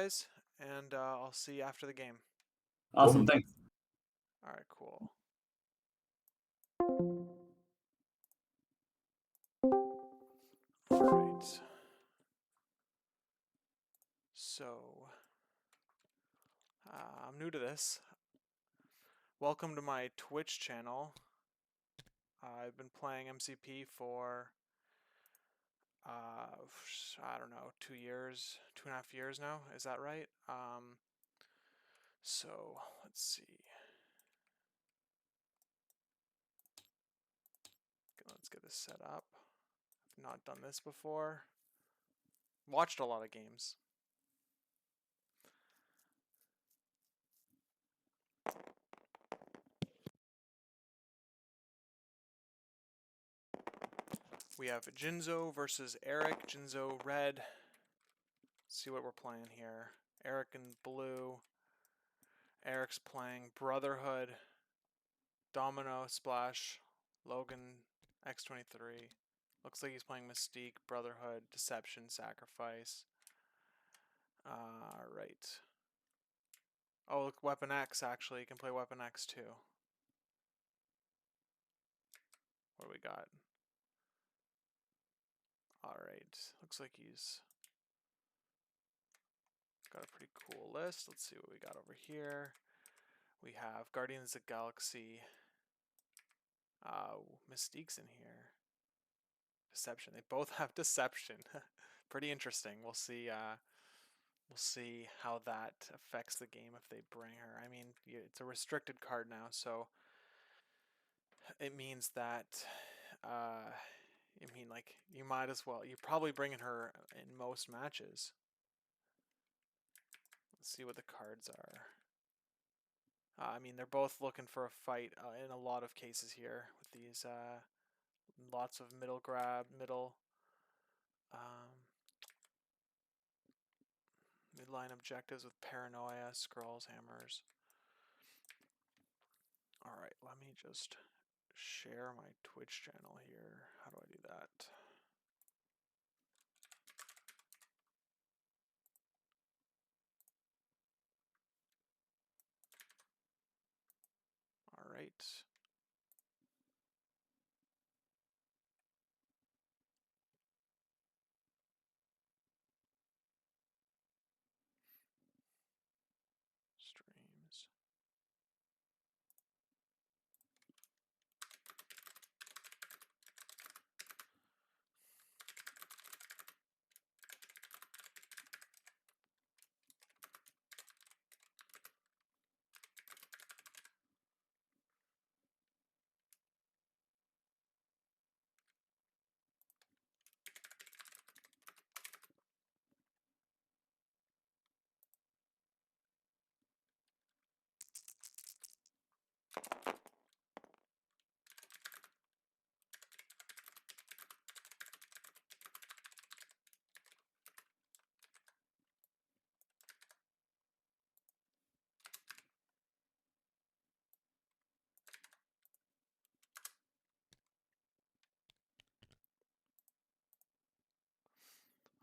guys, and I'll see you after the game. Awesome, thanks. All right, cool. All right. So, I'm new to this. Welcome to my Twitch channel. I've been playing MCP for, I don't know, 2 years, 2.5 years now. Is that right? So, let's see. Let's get this set up. I've not done this before. Watched a lot of games. We have Jinzo versus Eric. Jinzo red. Let's see what we're playing here. Eric in blue. Eric's playing Brotherhood, Domino, Splash, Logan, X23. Looks like he's playing Mystique, Brotherhood, Deception, Sacrifice. Right. Oh, look, Weapon X, actually. You can play Weapon X too. What do we got? Alright. Looks like he's got a pretty cool list. Let's see what we got over here. We have Guardians of the Galaxy. Mystique's in here. Deception. They both have Deception. Pretty interesting. We'll see how that affects the game if they bring her. I mean, it's a restricted card now, so it means that like, you might as well. You're probably bringing her in most matches. Let's see what the cards are. I mean, they're both looking for a fight in a lot of cases here with these lots of middle grab, middle midline objectives with paranoia, scrolls, hammers. Alright, let me just share my Twitch channel here. How do I do that? Alright. Streams.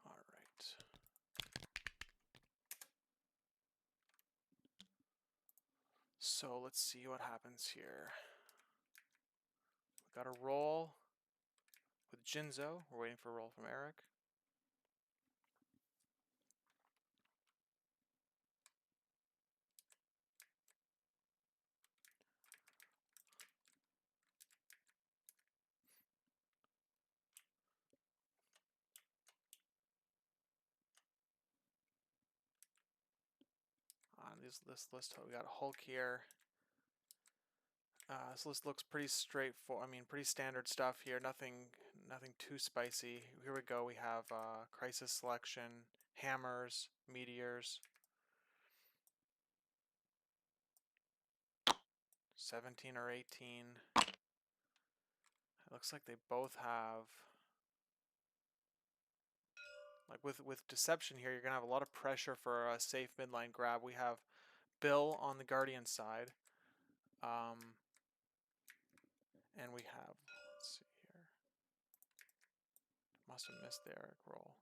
Alright. So let's see what happens here. We got a roll with Jinzo. We're waiting for a roll from Eric. On this list, we got Hulk here. This list looks pretty straightforward. I mean, pretty standard stuff here. Nothing too spicy. Here we go. We have Crisis Selection, Hammers, Meteors. 17 or 18. It looks like they both have, like with Deception here, you're gonna have a lot of pressure for a safe midline grab. We have Bill on the Guardian side, and we have, let's see here, must have missed the Eric roll.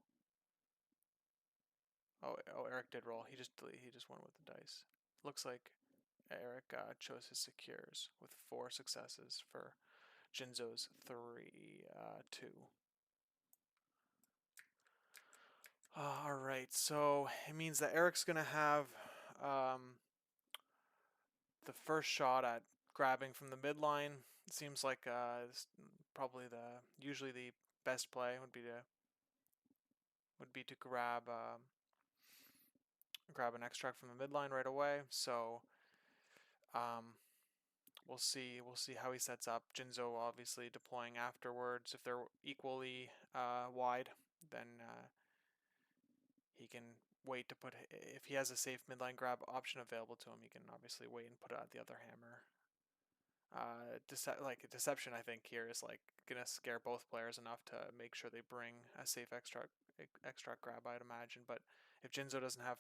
Oh, Eric did roll. He just went with the dice. Looks like Eric chose his secures with 4 successes for Jinzo's 2. All right, so it means that Eric's gonna have the first shot at grabbing from the midline. It seems like probably usually the best play would be to grab an extract from the midline right away. So um, we'll see how he sets up. Jinzo obviously deploying afterwards. If they're equally wide, then he can wait to put. If he has a safe midline grab option available to him, he can obviously wait and put out the other hammer. Deception, I think here is like gonna scare both players enough to make sure they bring a safe extract grab, I'd imagine. But if Jinzo doesn't have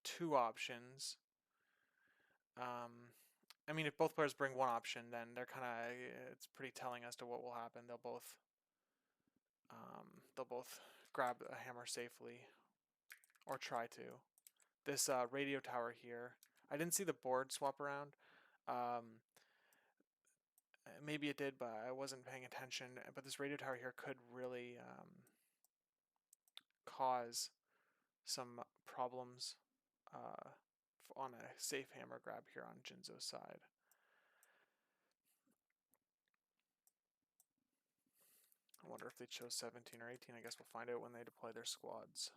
2 options, I mean, if both players bring 1 option, then they're kind of it's pretty telling as to what will happen. They'll both grab a hammer safely, or try to. This radio tower here, I didn't see the board swap around. Maybe it did, but I wasn't paying attention. But this radio tower here could really cause some problems on a safe hammer grab here on Jinzo's side. I wonder if they chose 17 or 18. I guess we'll find out when they deploy their squads.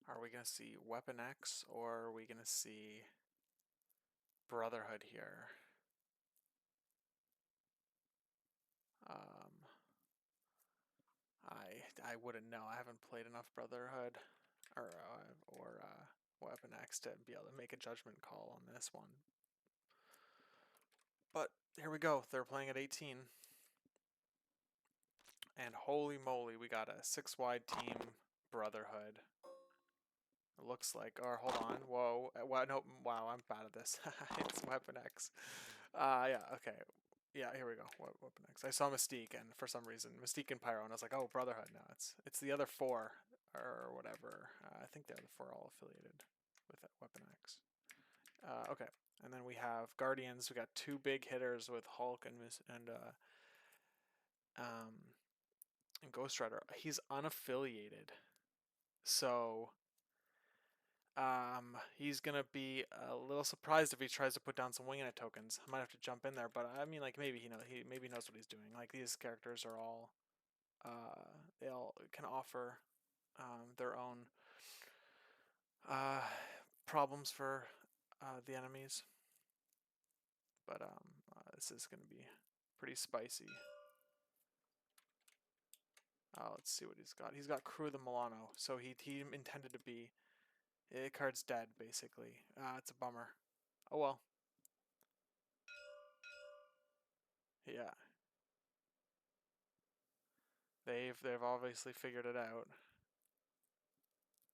Are we going to see Weapon X, or are we going to see Brotherhood here? I wouldn't know. I haven't played enough Brotherhood or Weapon X to be able to make a judgment call on this one. But here we go. They're playing at 18. And holy moly, we got a 6-wide team Brotherhood. It looks like, or hold on, whoa, no, wow, I'm bad at this. It's Weapon X. Yeah, okay. Yeah, here we go. Weapon X. I saw Mystique, and for some reason, Mystique and Pyro, and I was like, oh, Brotherhood. No, it's the other 4, or whatever. I think the other 4 are all affiliated with Weapon X. Okay, and then we have Guardians. We got 2 big hitters with Hulk and Ghost Rider. He's unaffiliated, so he's gonna be a little surprised if he tries to put down some Winged tokens. I might have to jump in there, but I mean, like, maybe he knows what he's doing. Like, these characters are all they all can offer their own problems for the enemies. But this is gonna be pretty spicy. Let's see what he's got. He's got Crew of the Milano, so he intended to be. The card's dead, basically. It's a bummer. Oh well. Yeah. They've obviously figured it out.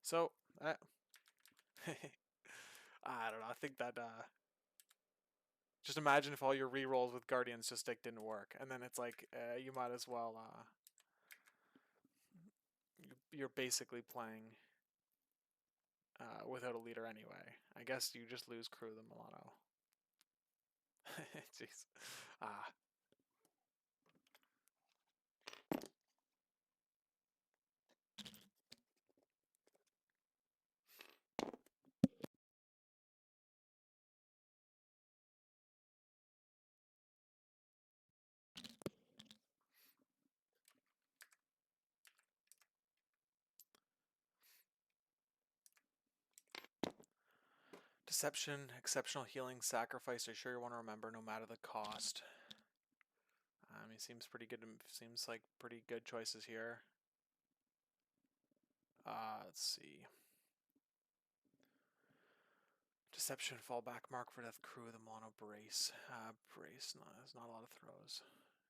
So, I don't know. I think that just imagine if all your rerolls with Guardians just like didn't work, and then it's like you might as well you're basically playing without a leader anyway. I guess you just lose Crew the Milano. Jeez. Deception, exceptional healing, sacrifice. Are you sure you want to remember no matter the cost? I mean, seems pretty good. Seems like pretty good choices here. Let's see. Deception, fallback, mark for death, crew, the mono brace. Brace, no, there's not a lot of throws.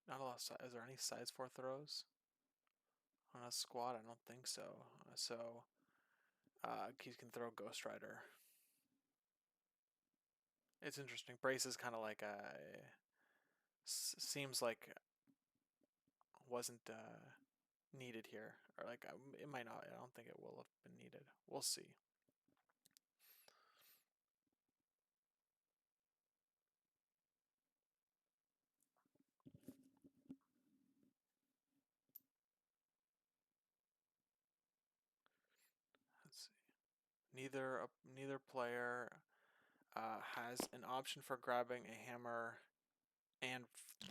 Not a lot of, is there any size 4 throws? On a squad? I don't think so. He can throw Ghost Rider. It's interesting. Brace is kind of like a... Seems like wasn't needed here. Or like, it might not. I don't think it will have been needed. We'll see. Let's see. Neither player has an option for grabbing a hammer and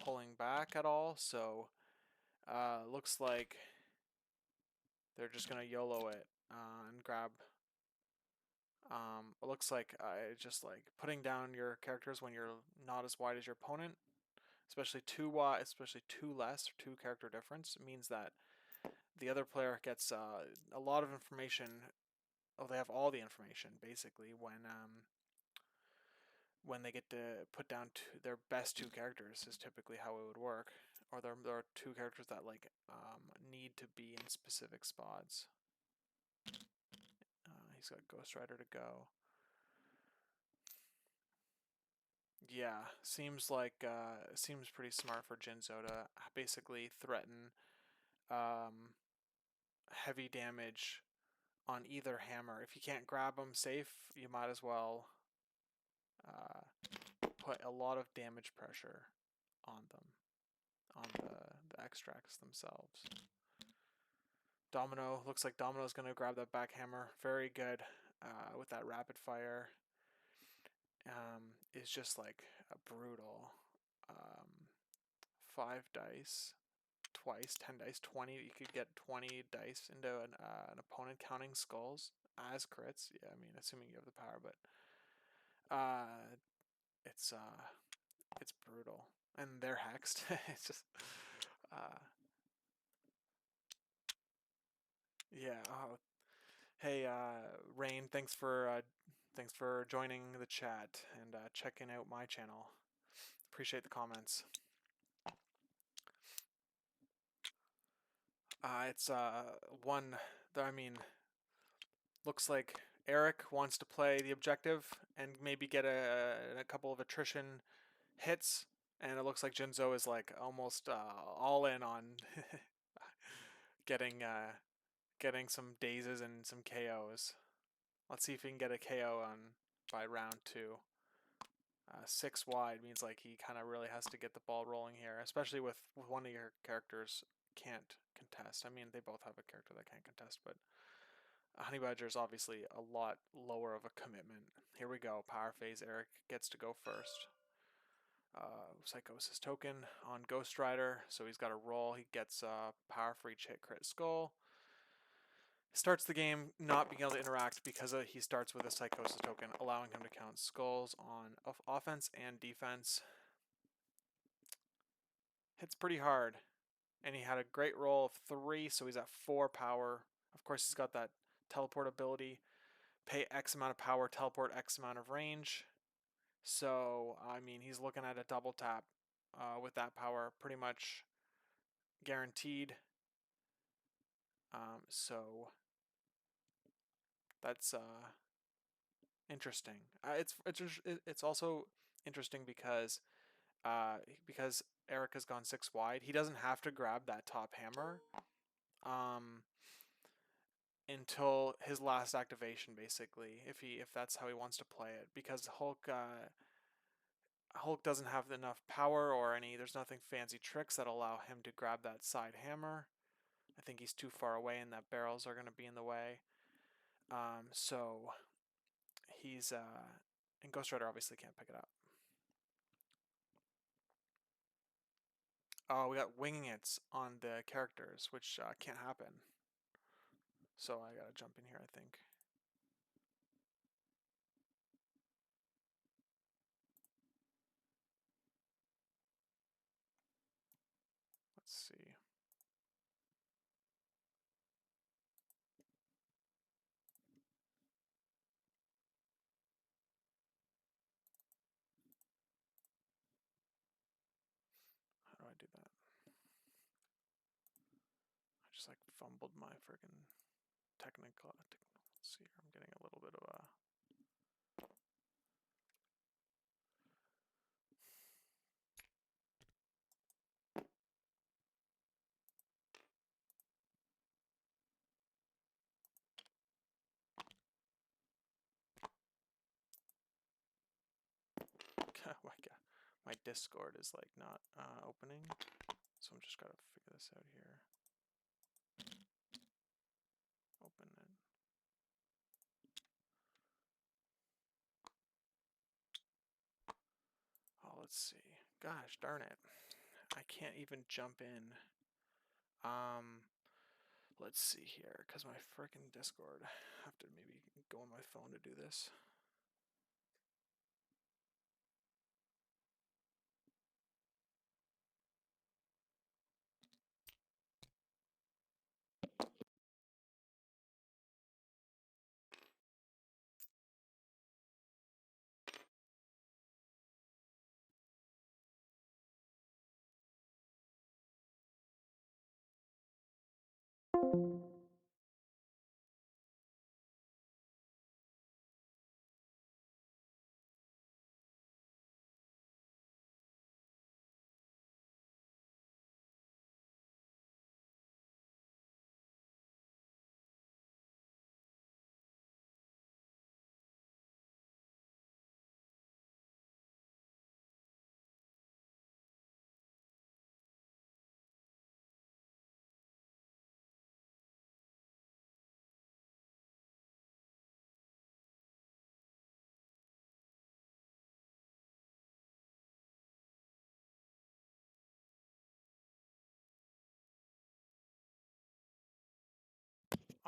pulling back at all, so looks like they're just gonna YOLO it and grab. It looks like just like putting down your characters when you're not as wide as your opponent, especially 2 wide, especially 2 less, 2 character difference, means that the other player gets a lot of information. Oh, they have all the information basically when they get to put down their best 2 characters is typically how it would work, or there are 2 characters that like need to be in specific spots. He's got Ghost Rider to go. Yeah, seems like seems pretty smart for Jinzo to basically threaten heavy damage on either hammer. If you can't grab them safe, you might as well put a lot of damage pressure on them, on the extracts themselves. Domino, looks like Domino's going to grab that back hammer. Very good with that rapid fire. Is just like a brutal 5 dice twice, 10 dice, 20. You could get 20 dice into an opponent counting skulls as crits. Yeah, I mean, assuming you have the power, but it's brutal, and they're hexed. It's just yeah. Oh, hey, Rain, thanks for joining the chat and checking out my channel. Appreciate the comments. It's one that, I mean, looks like Eric wants to play the objective and maybe get a couple of attrition hits, and it looks like Jinzo is like almost all in on getting some dazes and some KOs. Let's see if he can get a KO by round 2. 6 wide means like he kind of really has to get the ball rolling here, especially with one of your characters can't contest. I mean, they both have a character that can't contest, but Honey Badger is obviously a lot lower of a commitment. Here we go, power phase. Eric gets to go first. Psychosis token on Ghost Rider, so he's got a roll. He gets power for each hit, crit, skull. Starts the game not being able to interact because he starts with a Psychosis token, allowing him to count skulls on offense and defense. Hits pretty hard, and he had a great roll of 3, so he's at 4 power. Of course, he's got that teleport ability. Pay X amount of power, teleport X amount of range. So, I mean, he's looking at a double tap with that power, pretty much guaranteed. So that's interesting. It's also interesting because Eric has gone 6 wide. He doesn't have to grab that top hammer until his last activation, basically, if that's how he wants to play it, because Hulk doesn't have enough power or there's nothing fancy tricks that allow him to grab that side hammer. I think he's too far away and that barrels are going to be in the way. So he's and Ghost Rider obviously can't pick it up. Oh, we got winging it on the characters, which can't happen. So I gotta jump in here, I think. just like fumbled my friggin' technical. Let's see here, I'm getting a little bit of a. Oh my god, my Discord is like not opening, so I'm just gotta figure this out here. Open it. Oh, let's see. Gosh darn it, I can't even jump in. Let's see here, because my freaking Discord. I have to maybe go on my phone to do this.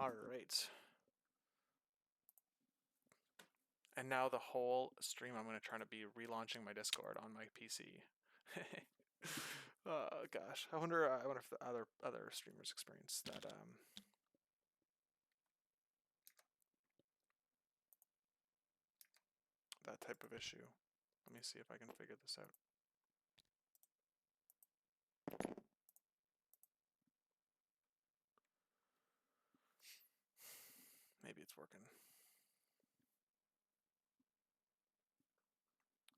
All right. And now the whole stream, I'm going to try to be relaunching my Discord on my PC. Oh gosh, I wonder if the other streamers experience that that type of issue. Let me see if I can figure this out. Maybe it's working.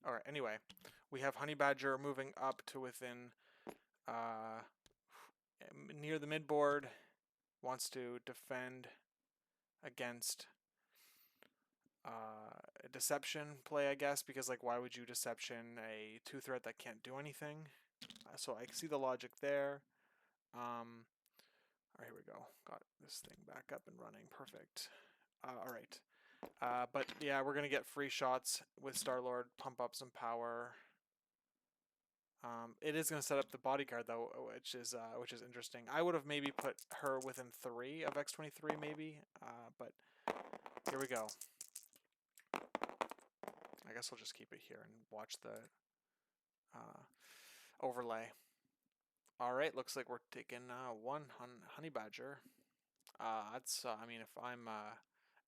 All right. Anyway, we have Honey Badger moving up to within near the midboard. Wants to defend against a deception play, I guess, because like why would you deception a 2-threat that can't do anything? So I see the logic there. All right, here we go. Got this thing back up and running. Perfect. All right. But yeah, we're gonna get free shots with Star-Lord. Pump up some power. It is gonna set up the bodyguard though, which is interesting. I would have maybe put her within 3 of X-23 maybe, but here we go. I guess we'll just keep it here and watch the overlay. All right, looks like we're taking one Honey Badger. That's I mean, if I'm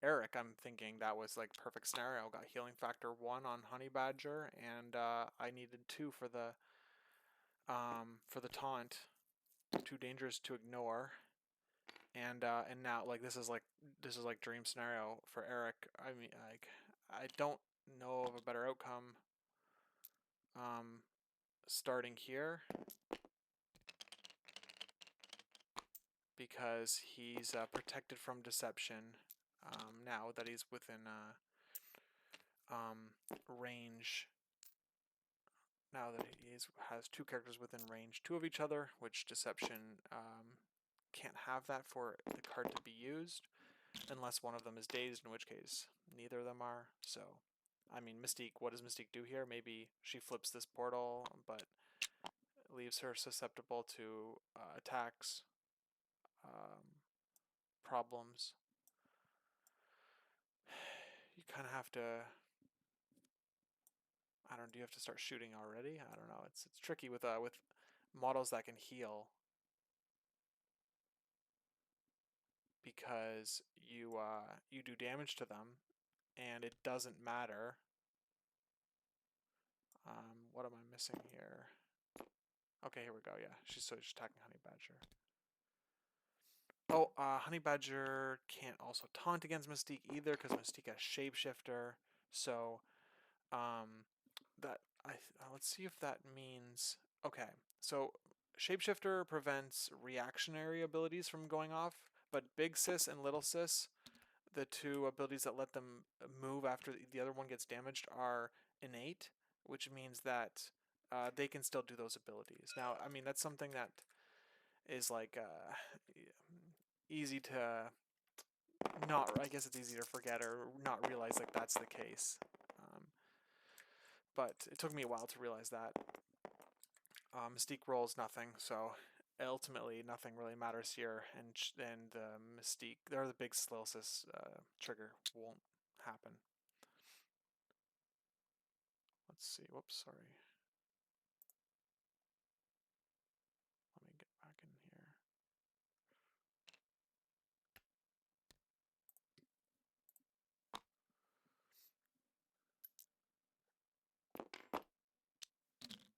Eric, I'm thinking that was like perfect scenario. Got healing factor 1 on Honey Badger, and I needed 2 for the taunt. Too dangerous to ignore. And now like this is like dream scenario for Eric. I mean, like I don't know of a better outcome. Starting here because he's protected from deception now that he's within range. Now that he has 2 characters within range 2 of each other, which deception can't have that for the card to be used unless one of them is dazed, in which case neither of them are. So I mean, Mystique, what does Mystique do here? Maybe she flips this portal, but leaves her susceptible to attacks, problems. You kind of have to. I don't. Do you have to start shooting already? I don't know. It's tricky with models that can heal because you do damage to them, and it doesn't matter. What am I missing here? Okay, here we go. Yeah, she's attacking Honey Badger. Oh, Honey Badger can't also taunt against Mystique either because Mystique has Shapeshifter. So, that let's see if that means okay. So Shapeshifter prevents reactionary abilities from going off, but Big Sis and Little Sis, the two abilities that let them move after the other one gets damaged, are innate, which means that they can still do those abilities. Now, I mean, that's something that is like easy to not. I guess it's easy to forget or not realize like that's the case. But it took me a while to realize that. Mystique rolls nothing, so ultimately nothing really matters here, and the Mystique, or the big Slilsis trigger won't happen. Let's see. Whoops, sorry. Let me get back in here.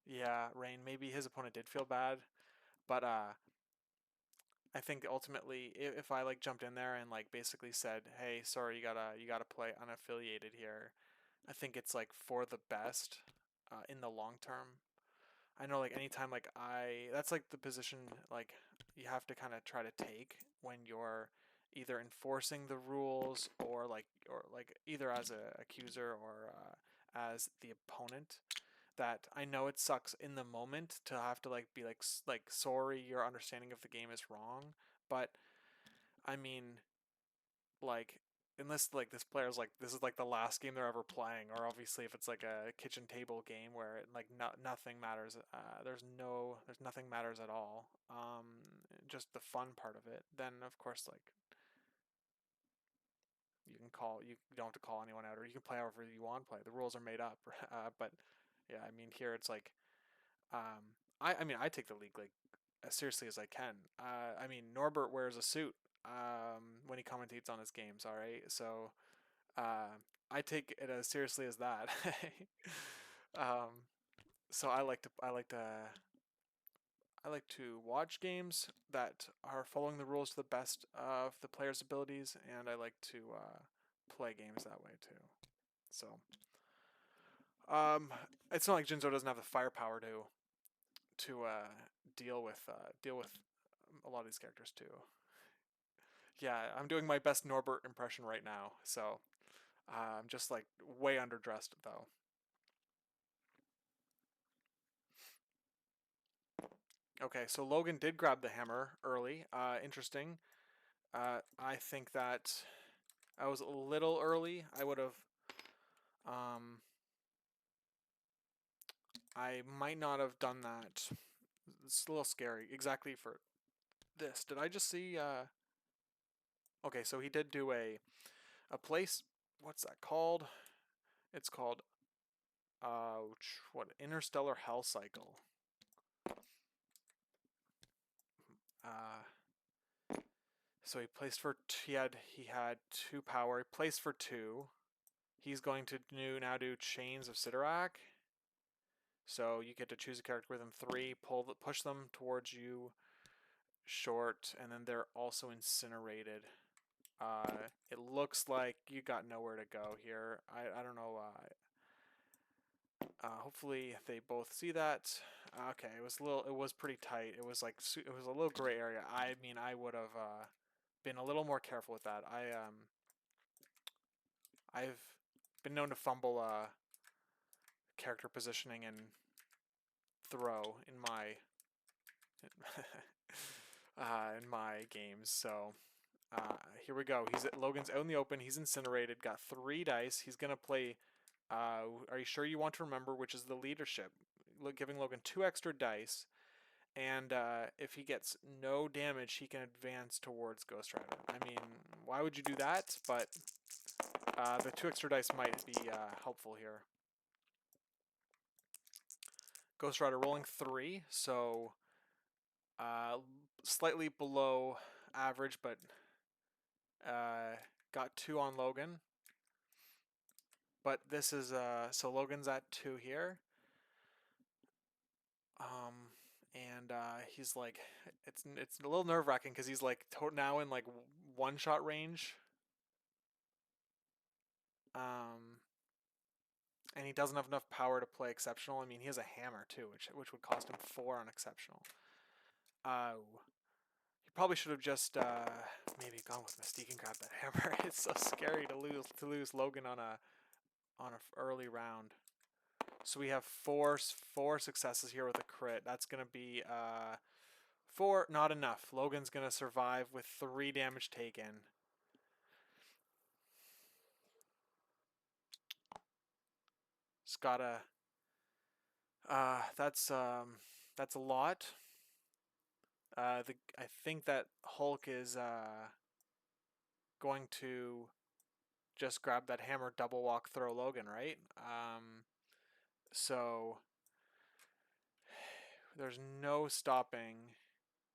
Yeah, Rain. Maybe his opponent did feel bad, but I think ultimately, if I like jumped in there and like basically said, "Hey, sorry, you gotta play unaffiliated here," I think it's like for the best in the long term. I know like anytime like that's like the position like you have to kind of try to take when you're either enforcing the rules or like either as a accuser or as the opponent. That I know it sucks in the moment to have to like be like sorry, your understanding of the game is wrong, but I mean, like, unless like this player's like this is like the last game they're ever playing, or obviously if it's like a kitchen table game where like nothing matters, there's nothing matters at all, just the fun part of it, then of course like you don't have to call anyone out, or you can play however you want to play. The rules are made up. But yeah, I mean here it's like I mean I take the league like as seriously as I can. I mean Norbert wears a suit when he commentates on his games. All right, so I take it as seriously as that. um, so I like to watch games that are following the rules to the best of the player's abilities, and I like to play games that way too. So um, it's not like Jinzo doesn't have the firepower to deal with a lot of these characters too. Yeah, I'm doing my best Norbert impression right now, so I'm just like way underdressed though. Okay, so Logan did grab the hammer early. Interesting. I think that I was a little early. I would have. Um, I might not have done that. It's a little scary. Exactly for this. Did I just see? Okay, so he did do a place. What's that called? It's called what Interstellar Hell Cycle. Uh, so he placed for he had 2 power. He placed for 2. He's going to now do Chains of Sidorak. So you get to choose a character within 3, push them towards you short, and then they're also incinerated. It looks like you got nowhere to go here. I don't know. Hopefully they both see that. Okay, it was pretty tight. It was like it was a little gray area. I mean, I would have been a little more careful with that. I've been known to fumble character positioning and throw in my games. So here we go. Logan's out in the open. He's incinerated. Got 3 dice. He's gonna play. Are you sure you want to remember which is the leadership? Giving Logan 2 extra dice, and if he gets no damage, he can advance towards Ghost Rider. I mean, why would you do that? But the 2 extra dice might be helpful here. Ghost Rider rolling 3, so slightly below average, but got 2 on Logan. But this is so Logan's at 2 here. And he's like, it's a little nerve-wracking because he's like now in like one-shot range. And he doesn't have enough power to play exceptional. I mean, he has a hammer too, which would cost him 4 on exceptional. He probably should have just maybe gone with Mystique and grabbed that hammer. It's so scary to lose Logan on a early round. So we have four successes here with a crit. That's gonna be 4, not enough. Logan's gonna survive with 3 damage taken. It's gotta. That's a lot. I think that Hulk is going to just grab that hammer, double walk, throw Logan, right? So there's no stopping.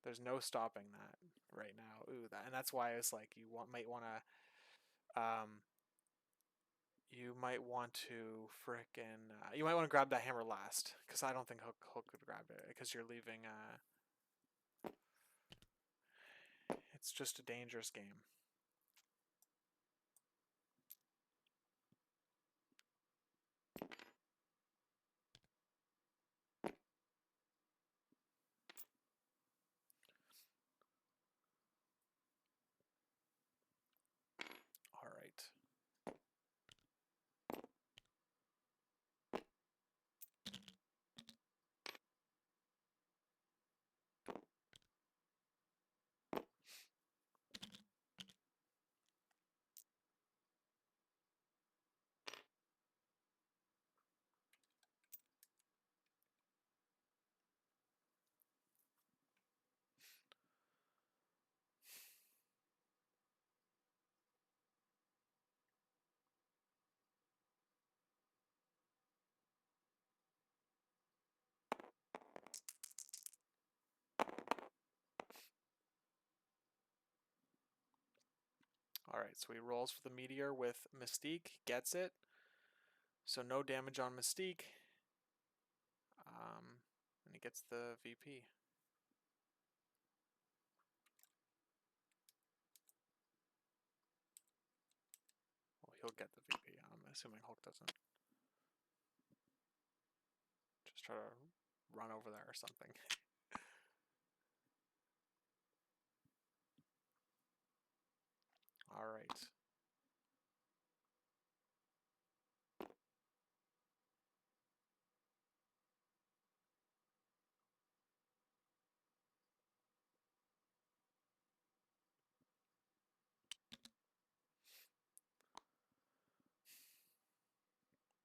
There's no stopping that right now. Ooh, and that's why it's like might want to you might want to frickin' you might want to grab that hammer last, because I don't think Hulk could grab it, because you're leaving it's just a dangerous game. All right. Alright, so he rolls for the meteor with Mystique, gets it. So no damage on Mystique. And he gets the VP. Well, he'll get the VP. I'm assuming Hulk doesn't. Just try to run over there or something. Alright.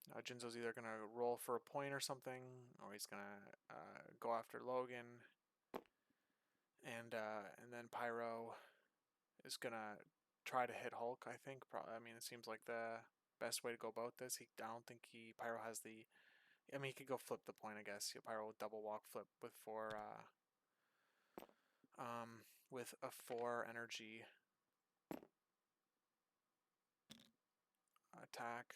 Now Jinzo's either going to roll for a point or something, or he's going to go after Logan. And then Pyro is going to try to hit Hulk, I think. I mean, it seems like the best way to go about this. I don't think Pyro has the... I mean, he could go flip the point, I guess. Pyro would double walk flip with with a 4 energy attack.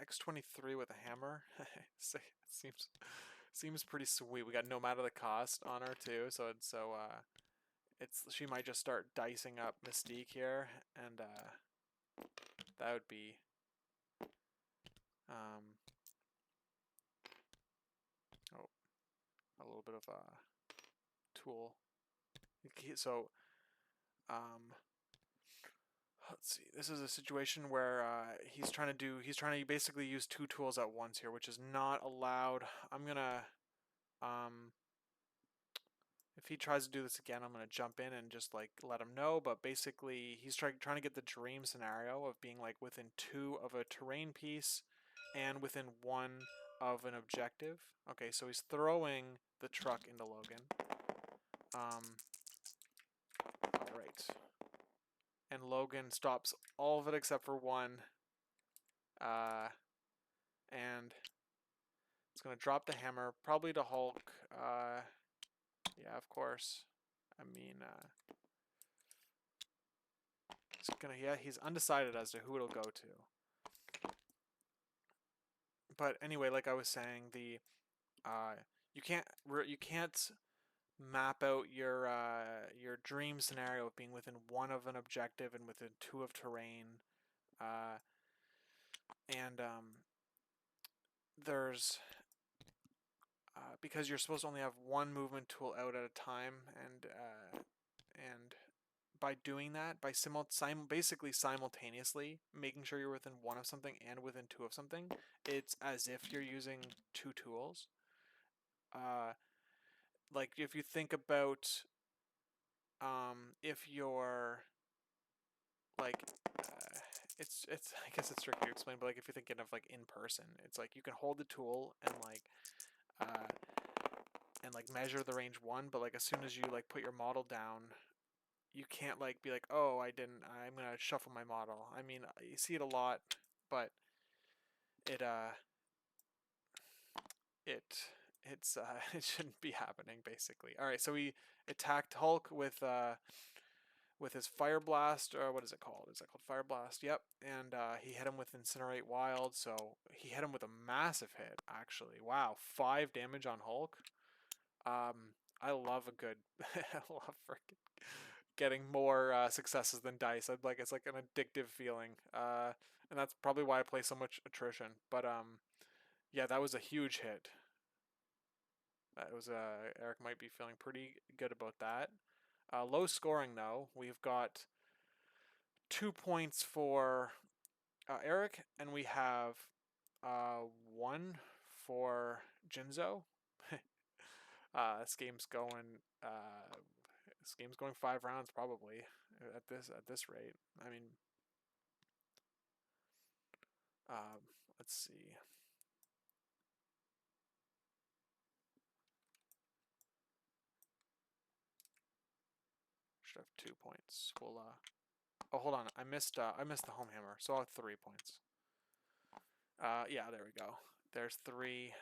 X23 with a hammer. seems pretty sweet. We got no matter the cost on her too, so she might just start dicing up Mystique here, and that would be a little bit of a tool. So let's see. This is a situation where he's trying to basically use 2 tools at once here, which is not allowed. I'm gonna if he tries to do this again, I'm gonna jump in and just like let him know. But basically, he's trying to get the dream scenario of being like within 2 of a terrain piece and within 1 of an objective. Okay, so he's throwing the truck into Logan. All right. And Logan stops all of it except for 1. And it's going to drop the hammer, probably to Hulk. Yeah, of course. I mean, He's undecided as to who it'll go to. But anyway, like I was saying, you can't map out your dream scenario of being within 1 of an objective and within 2 of terrain, and there's because you're supposed to only have 1 movement tool out at a time, and by doing that, by basically simultaneously making sure you're within 1 of something and within 2 of something, it's as if you're using 2 tools. Like if you think about, if you're like, it's I guess it's tricky to explain, but like if you're thinking of like in person, it's like you can hold the tool and measure the range 1, but like as soon as you like put your model down, you can't like be like, oh, I'm gonna shuffle my model. I mean, you see it a lot, but it it shouldn't be happening, basically. All right, so we attacked Hulk with his Fire Blast, or what is it called? Is that called Fire Blast? Yep. And he hit him with Incinerate Wild, so he hit him with a massive hit, actually. Wow, 5 damage on Hulk. I love a good, I love freaking getting more successes than dice. It's like an addictive feeling. And that's probably why I play so much attrition. But yeah, that was a huge hit. That was Eric might be feeling pretty good about that. Low scoring though. We've got 2 points for Eric, and we have 1 for Jinzo. This game's going 5 rounds probably at this rate. I mean, let's see. Should have 2 points. We'll oh, hold on. I missed the home hammer, so I'll have 3 points. Yeah, there we go. There's 3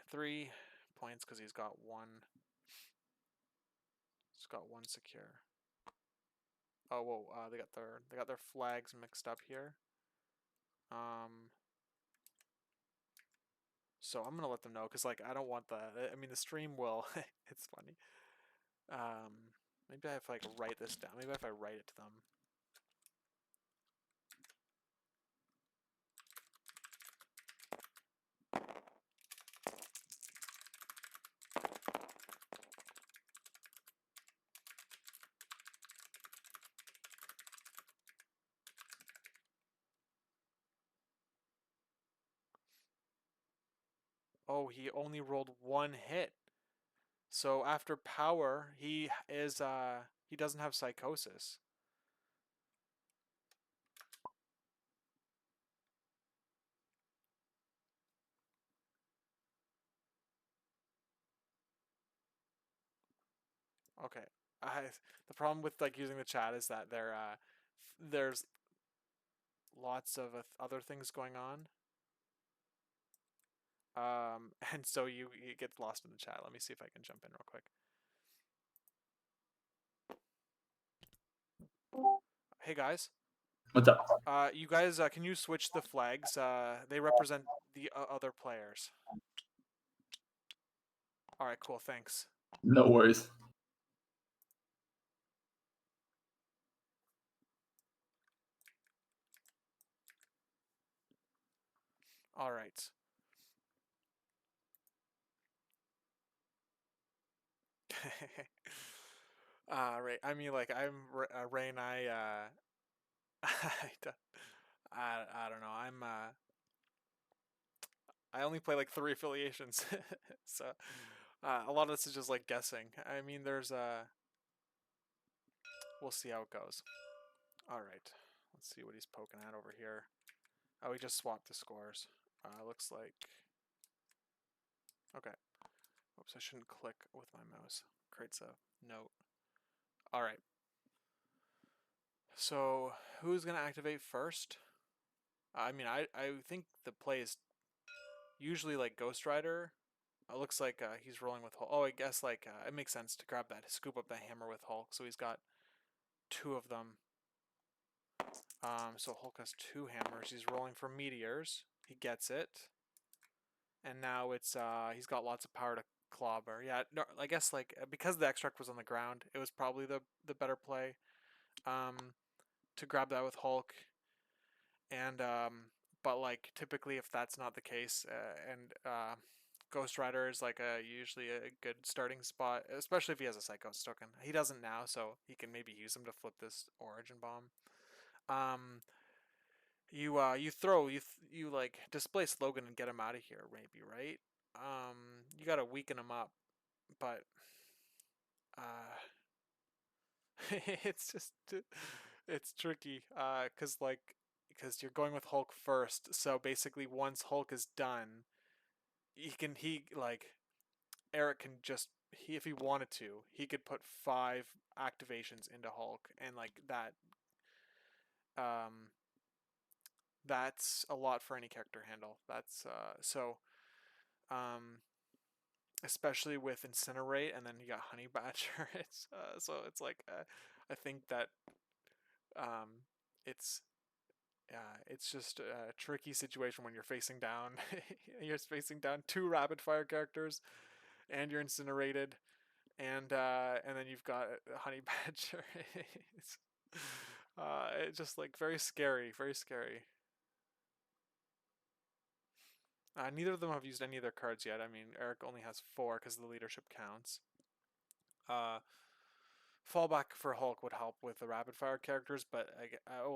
points because he's got 1. He's got 1 secure. Oh, whoa! They got their flags mixed up here. So I'm gonna let them know because like I don't want the. I mean, the stream will. It's funny. Maybe if I like write this down. Maybe if I write it to them. Oh, he only rolled 1 hit. So after power, he doesn't have psychosis. Okay. The problem with like using the chat is that there's lots of other things going on. And so you get lost in the chat. Let me see if I can jump in real quick. Hey guys. What's up? You guys, can you switch the flags? They represent the other players. All right, cool. Thanks. No worries. All right. Right. I mean, like Ray and I. I don't know. I only play like 3 affiliations, so a lot of this is just like guessing. I mean, we'll see how it goes. All right. Let's see what he's poking at over here. Oh, he just swapped the scores. Looks like. Okay. Oops, I shouldn't click with my mouse. Creates a note. All right. So who's gonna activate first? I mean, I think the play is usually like Ghost Rider. It looks like he's rolling with Hulk. Oh, I guess like it makes sense to grab that, scoop up that hammer with Hulk. So he's got 2 of them. So Hulk has 2 hammers. He's rolling for meteors. He gets it. And now it's he's got lots of power to clobber. Yeah, no, I guess like because the extract was on the ground, it was probably the better play to grab that with Hulk. And but like typically if that's not the case, and Ghost Rider is like usually a good starting spot, especially if he has a Psychos token. He doesn't now, so he can maybe use him to flip this Origin Bomb. Um, you like displace Logan and get him out of here, maybe, right? You gotta weaken him up, but uh, it's just it's tricky, because you're going with Hulk first. So basically, once Hulk is done, he like Eric can just if he wanted to, he could put 5 activations into Hulk, and like um that's a lot for any character handle. That's um especially with Incinerate, and then you got Honey Badger. It's like I think that um it's it's just a tricky situation when you're facing down you're facing down 2 rapid fire characters, and you're incinerated, and then you've got Honey Badger. It's just like very scary, very scary. Neither of them have used any of their cards yet. I mean, Eric only has 4 because the leadership counts. Uh, Fallback for Hulk would help with the rapid fire characters, but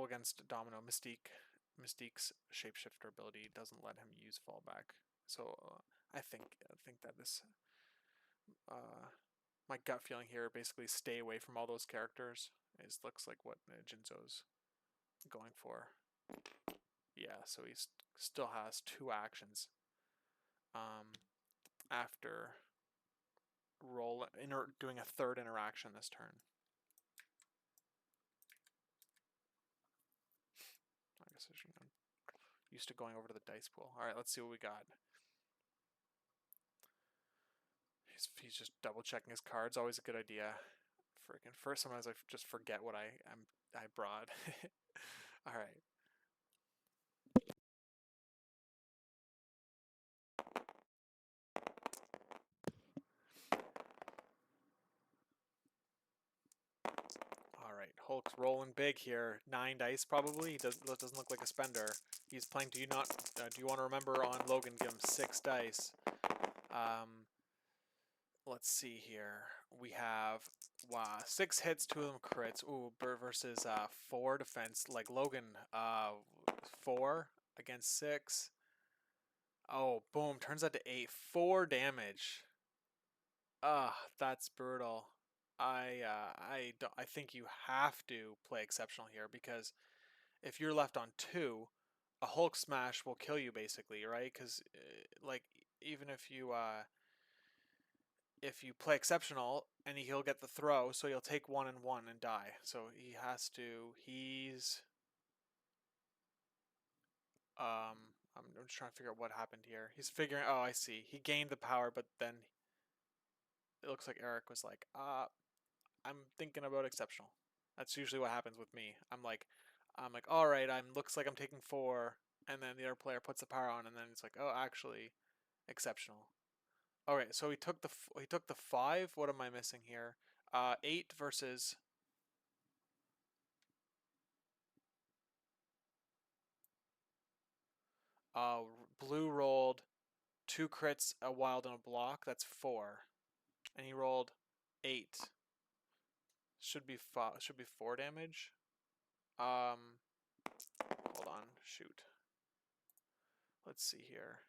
against Domino, Mystique's shapeshifter ability doesn't let him use fallback. So I think that this uh, my gut feeling here basically stay away from all those characters. It looks like what Jinzo's going for. Yeah, so he still has 2 actions after doing a 3rd interaction this turn. I guess I'm used to going over to the dice pool. All right, let's see what we got. He's just double checking his cards. Always a good idea. Freaking first, sometimes I just forget what I brought. All right. All right. Hulk's rolling big here. 9 dice probably. He doesn't look like a spender. He's playing. Do you not? Do you want to remember on Logan? Give him 6 dice. Let's see here. We have 6 hits, 2 of them crits. Ooh, versus 4 defense. Like Logan, 4 against 6. Oh, boom! Turns out to 8. 4 damage. That's brutal. I think you have to play exceptional here, because if you're left on 2, a Hulk smash will kill you basically, right? Because like even if you play exceptional, and he'll get the throw, so he'll take 1 and 1 and die. So he has to. I'm just trying to figure out what happened here. He's figuring. Oh, I see. He gained the power, but then it looks like Eric was like, I'm thinking about exceptional. That's usually what happens with me. I'm like, all right. Looks like I'm taking 4, and then the other player puts the power on, and then it's like, oh, actually, exceptional. All right. So he took the 5. What am I missing here? 8 versus. Blue rolled 2 crits, a wild, and a block. That's 4, and he rolled 8. Should be 4 damage. Um, Hold on. Shoot. Let's see here.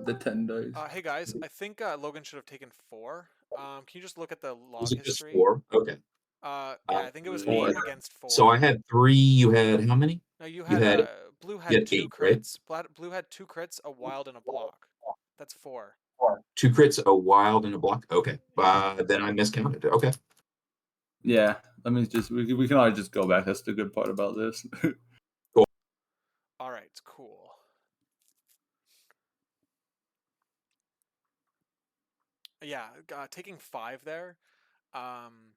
The 10 dice. Hey guys, I think Logan should have taken 4. Can you just look at the Was log it just history? 4? Okay. Yeah, I think it was 8 Four. against So 4. I had 3. You had how many? No, You had Blue you had had 2 8, right? crits. Blue had 2 crits, a wild, and a block. That's 4. 2 crits, a wild, and a block. Okay. Yeah. Then I miscounted. Okay. Yeah, let me just we can always just go back. That's the good part about this. All right. Cool. Yeah, taking 5 there. Um,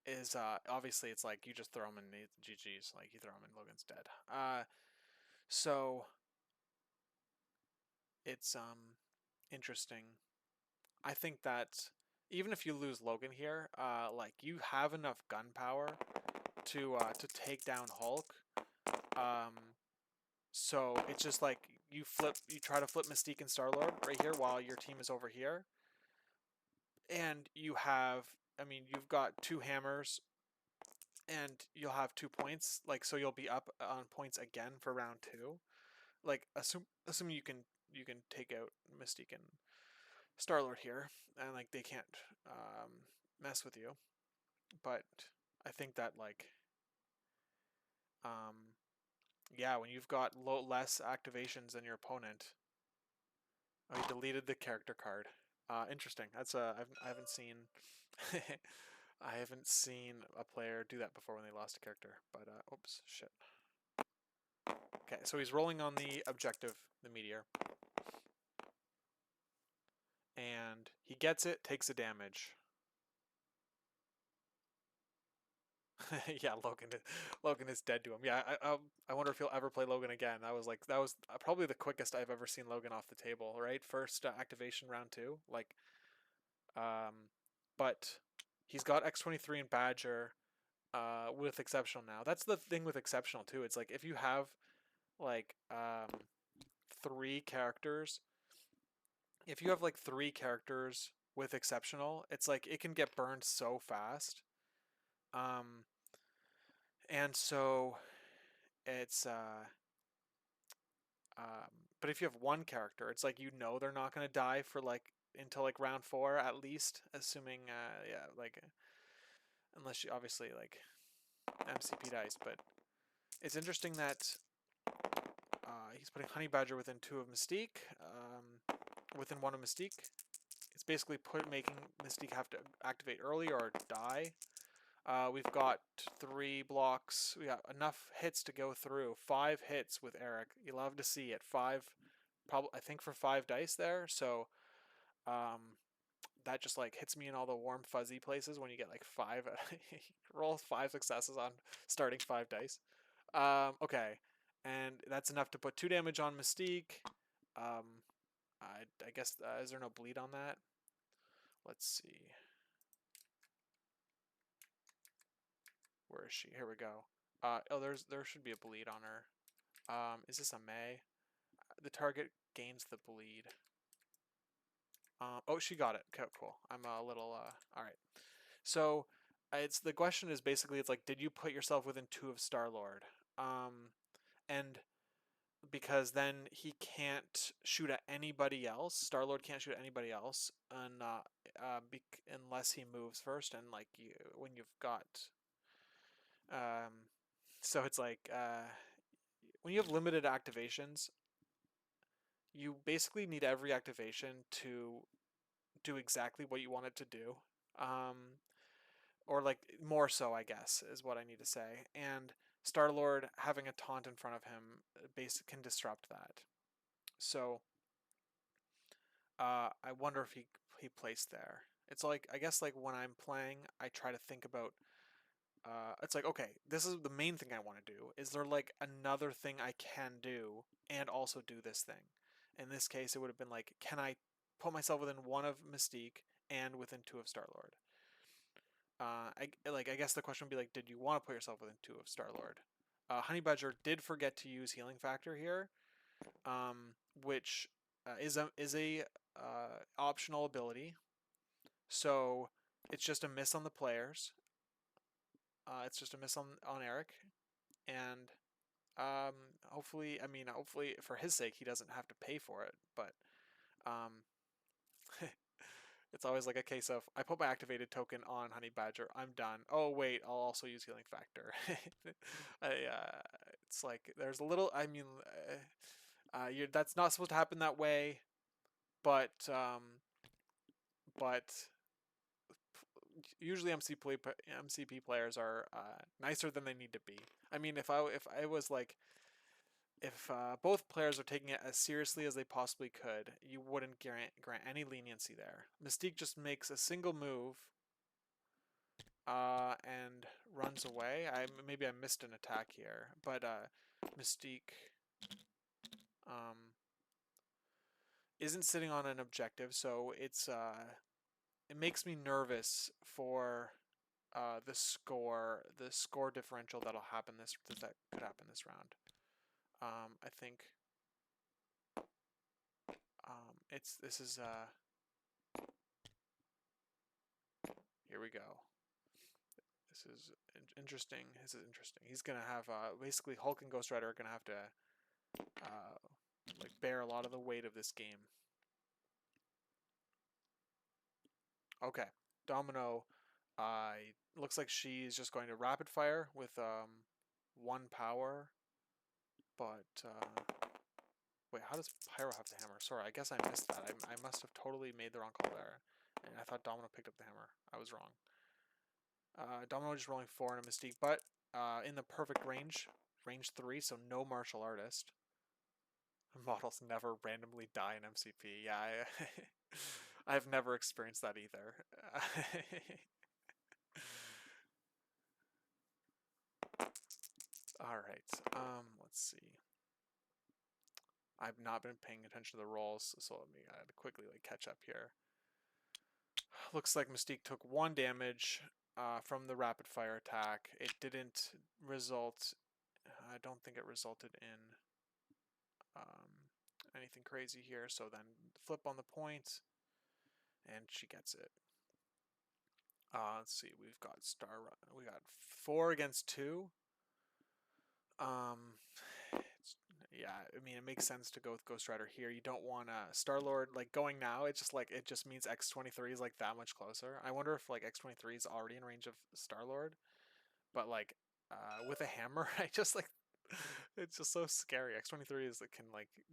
is obviously it's like you just throw him in GG's, like you throw him in, Logan's dead. So it's interesting. I think that even if you lose Logan here, like you have enough gunpowder to take down Hulk. So it's just like you try to flip Mystique and Star-Lord right here while your team is over here. And you have, I mean, you've got 2 hammers and you'll have 2 points. Like, so you'll be up on points again for round 2. Like, assuming you can take out Mystique and Star-Lord here, and like they can't mess with you. But I think that like yeah, when you've got less activations than your opponent. Oh, he deleted the character card. Interesting. That's I haven't seen I haven't seen a player do that before when they lost a character. But oops, shit. Okay, so he's rolling on the objective, the meteor, and he gets it, takes the damage. Yeah, Logan is dead to him. Yeah, I wonder if he'll ever play Logan again. That was probably the quickest I've ever seen Logan off the table. Right, first activation round 2. Like, but he's got X-23 and Badger with exceptional now. That's the thing with exceptional too. It's like if you have like 3 characters, if you have like 3 characters with exceptional, it's like it can get burned so fast. And so it's but if you have 1 character, it's like they're not going to die for like until like round 4 at least, assuming yeah, like unless you obviously like MCP dice. But it's interesting that he's putting Honey Badger within 2 of Mystique, within 1 of Mystique. It's basically making Mystique have to activate early or die. We've got 3 blocks. We got enough hits to go through. 5 hits with Eric. You love to see it. 5, probably I think for 5 dice there. So that just like hits me in all the warm fuzzy places when you get like 5. Roll 5 successes on starting 5 dice. Okay, and that's enough to put 2 damage on Mystique. I guess is there no bleed on that? Let's see. Where is she? Here we go. Oh, there should be a bleed on her. Is this a May? The target gains the bleed. Oh, she got it. Okay, cool. I'm a little all right. So it's the question is basically it's like, did you put yourself within 2 of Star-Lord? And because then he can't shoot at anybody else. Star-Lord can't shoot at anybody else, and unless he moves first. And like when you've got, so it's like when you have limited activations, you basically need every activation to do exactly what you want it to do. Or like more so, I guess, is what I need to say. And Star-Lord having a taunt in front of him basically can disrupt that. So I wonder if he placed there. It's like I guess like when I'm playing, I try to think about. It's like okay, this is the main thing I want to do. Is there like another thing I can do and also do this thing? In this case, it would have been like, can I put myself within 1 of Mystique and within 2 of Star-Lord? I guess the question would be like, did you want to put yourself within 2 of Star-Lord? Honey Badger did forget to use Healing Factor here, which is a optional ability. So it's just a miss on the players. It's just a miss on Eric, and hopefully, hopefully for his sake, he doesn't have to pay for it. But it's always like a case of I put my activated token on Honey Badger, I'm done. Oh wait, I'll also use Healing Factor. It's like there's a little. That's not supposed to happen that way, but usually MCP players are nicer than they need to be. I mean, if I was like, if both players are taking it as seriously as they possibly could, you wouldn't grant any leniency there. Mystique just makes a single move, and runs away. Maybe I missed an attack here, but Mystique isn't sitting on an objective, so it makes me nervous for the score differential that could happen this round. I think this is here we go. This is interesting. This is interesting. He's gonna have basically Hulk and Ghost Rider are gonna have to like bear a lot of the weight of this game. Okay, Domino. Looks like she's just going to rapid fire with 1 power, but wait, how does Pyro have the hammer? Sorry, I guess I missed that. I must have totally made the wrong call there, and I thought Domino picked up the hammer. I was wrong. Domino just rolling 4 in a Mystique, but in the perfect range 3, so no martial artist. Models never randomly die in MCP. Yeah, I've never experienced that either. All right, let's see. I've not been paying attention to the rolls, so let me quickly catch up here. Looks like Mystique took 1 damage from the rapid fire attack. It didn't result. I don't think it resulted in anything crazy here. So then flip on the point, and she gets it. Let's see. We've got we got 4 against 2. Yeah, I mean, it makes sense to go with Ghost Rider here. You don't want Star-Lord going now. It's just it just means X-23 is that much closer. I wonder if X-23 is already in range of Star-Lord, but with a hammer, I just it's just so scary. X-23 is can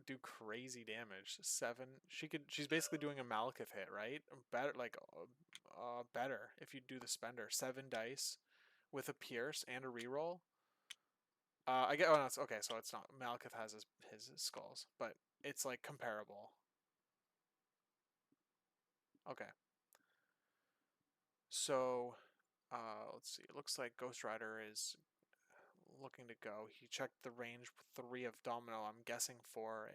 do crazy damage. 7. She's basically doing a Malekith hit, right? Better better if you do the spender. 7 dice with a pierce and a reroll. I get. Oh no, it's okay. So it's not. Malekith has his skulls, but it's comparable. Okay. So, let's see. It looks like Ghost Rider is looking to go. He checked the range 3 of Domino. I'm guessing for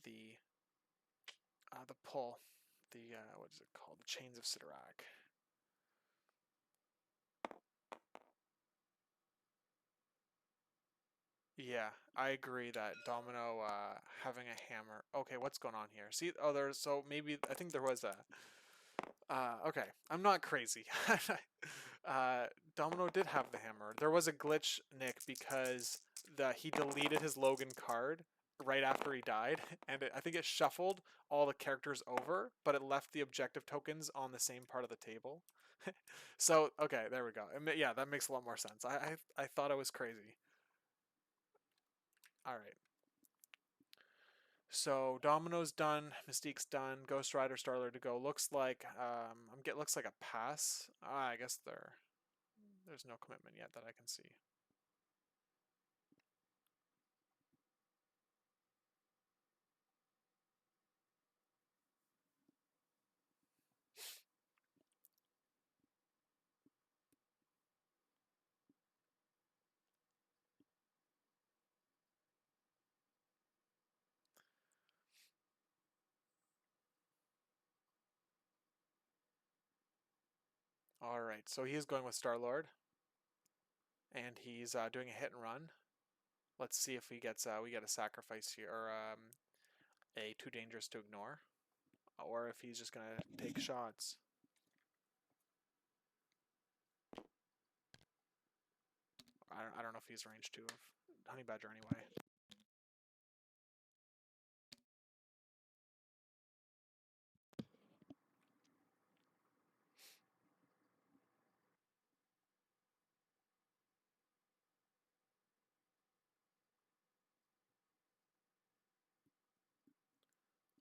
the pull, the what is it called? The Chains of Sidorak. Yeah, I agree that Domino having a hammer. Okay, what's going on here? See, so maybe I think there was a. Okay, I'm not crazy. Domino did have the hammer. There was a glitch, Nick, because he deleted his Logan card right after he died, and I think it shuffled all the characters over, but it left the objective tokens on the same part of the table. So, okay, there we go. Yeah, that makes a lot more sense. I thought I was crazy. All right. So Domino's done, Mystique's done, Ghost Rider, Starler to go. Looks like looks like a pass. I guess there's no commitment yet that I can see. All right, so he's going with Star-Lord, and he's doing a hit and run. Let's see if he gets we get a sacrifice here, or a too dangerous to ignore, or if he's just gonna take shots. I don't know if he's range 2 of Honey Badger anyway.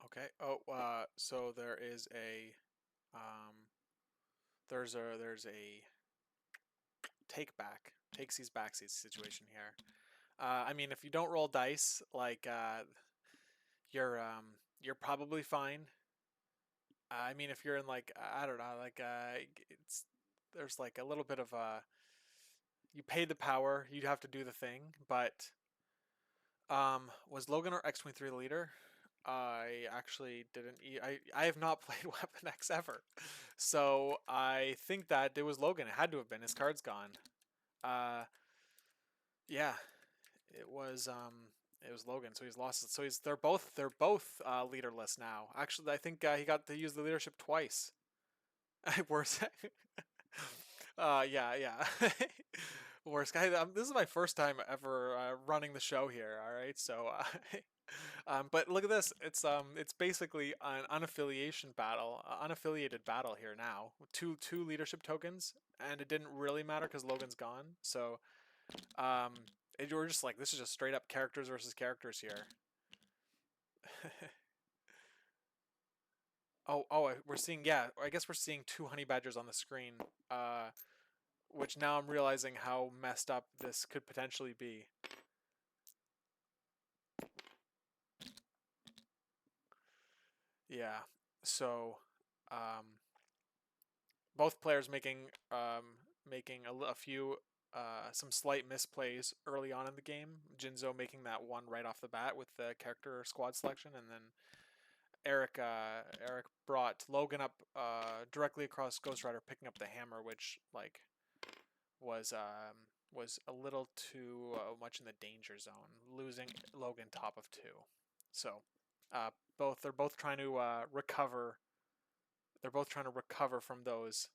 Okay. Oh, so there is a there's a takesies backsies situation here. I mean, if you don't roll dice, you're probably fine. I mean, if you're in I don't know, it's there's like a little bit of a, you paid the power, you'd have to do the thing, but was Logan or X-23 the leader? I actually didn't. I have not played Weapon X ever, so I think that it was Logan. It had to have been. His card's gone. Yeah, it was. It was Logan. So he's lost it. So they're both leaderless now. Actually, I think he got to use the leadership twice. Worse. Yeah. Worst guy. This is my first time ever running the show here. All right, so but look at this. It's basically an unaffiliation battle, unaffiliated battle here now. Two leadership tokens, and it didn't really matter because Logan's gone. So we're just like, this is just straight up characters versus characters here. We're seeing, yeah, I guess we're seeing two honey badgers on the screen. Which now I'm realizing how messed up this could potentially be. Yeah, so both players making a few some slight misplays early on in the game. Jinzo making that one right off the bat with the character squad selection, and then Eric brought Logan up directly across Ghost Rider, picking up the hammer, which like was a little too much in the danger zone, losing Logan top of 2. So they're both trying to recover. They're both trying to recover from those,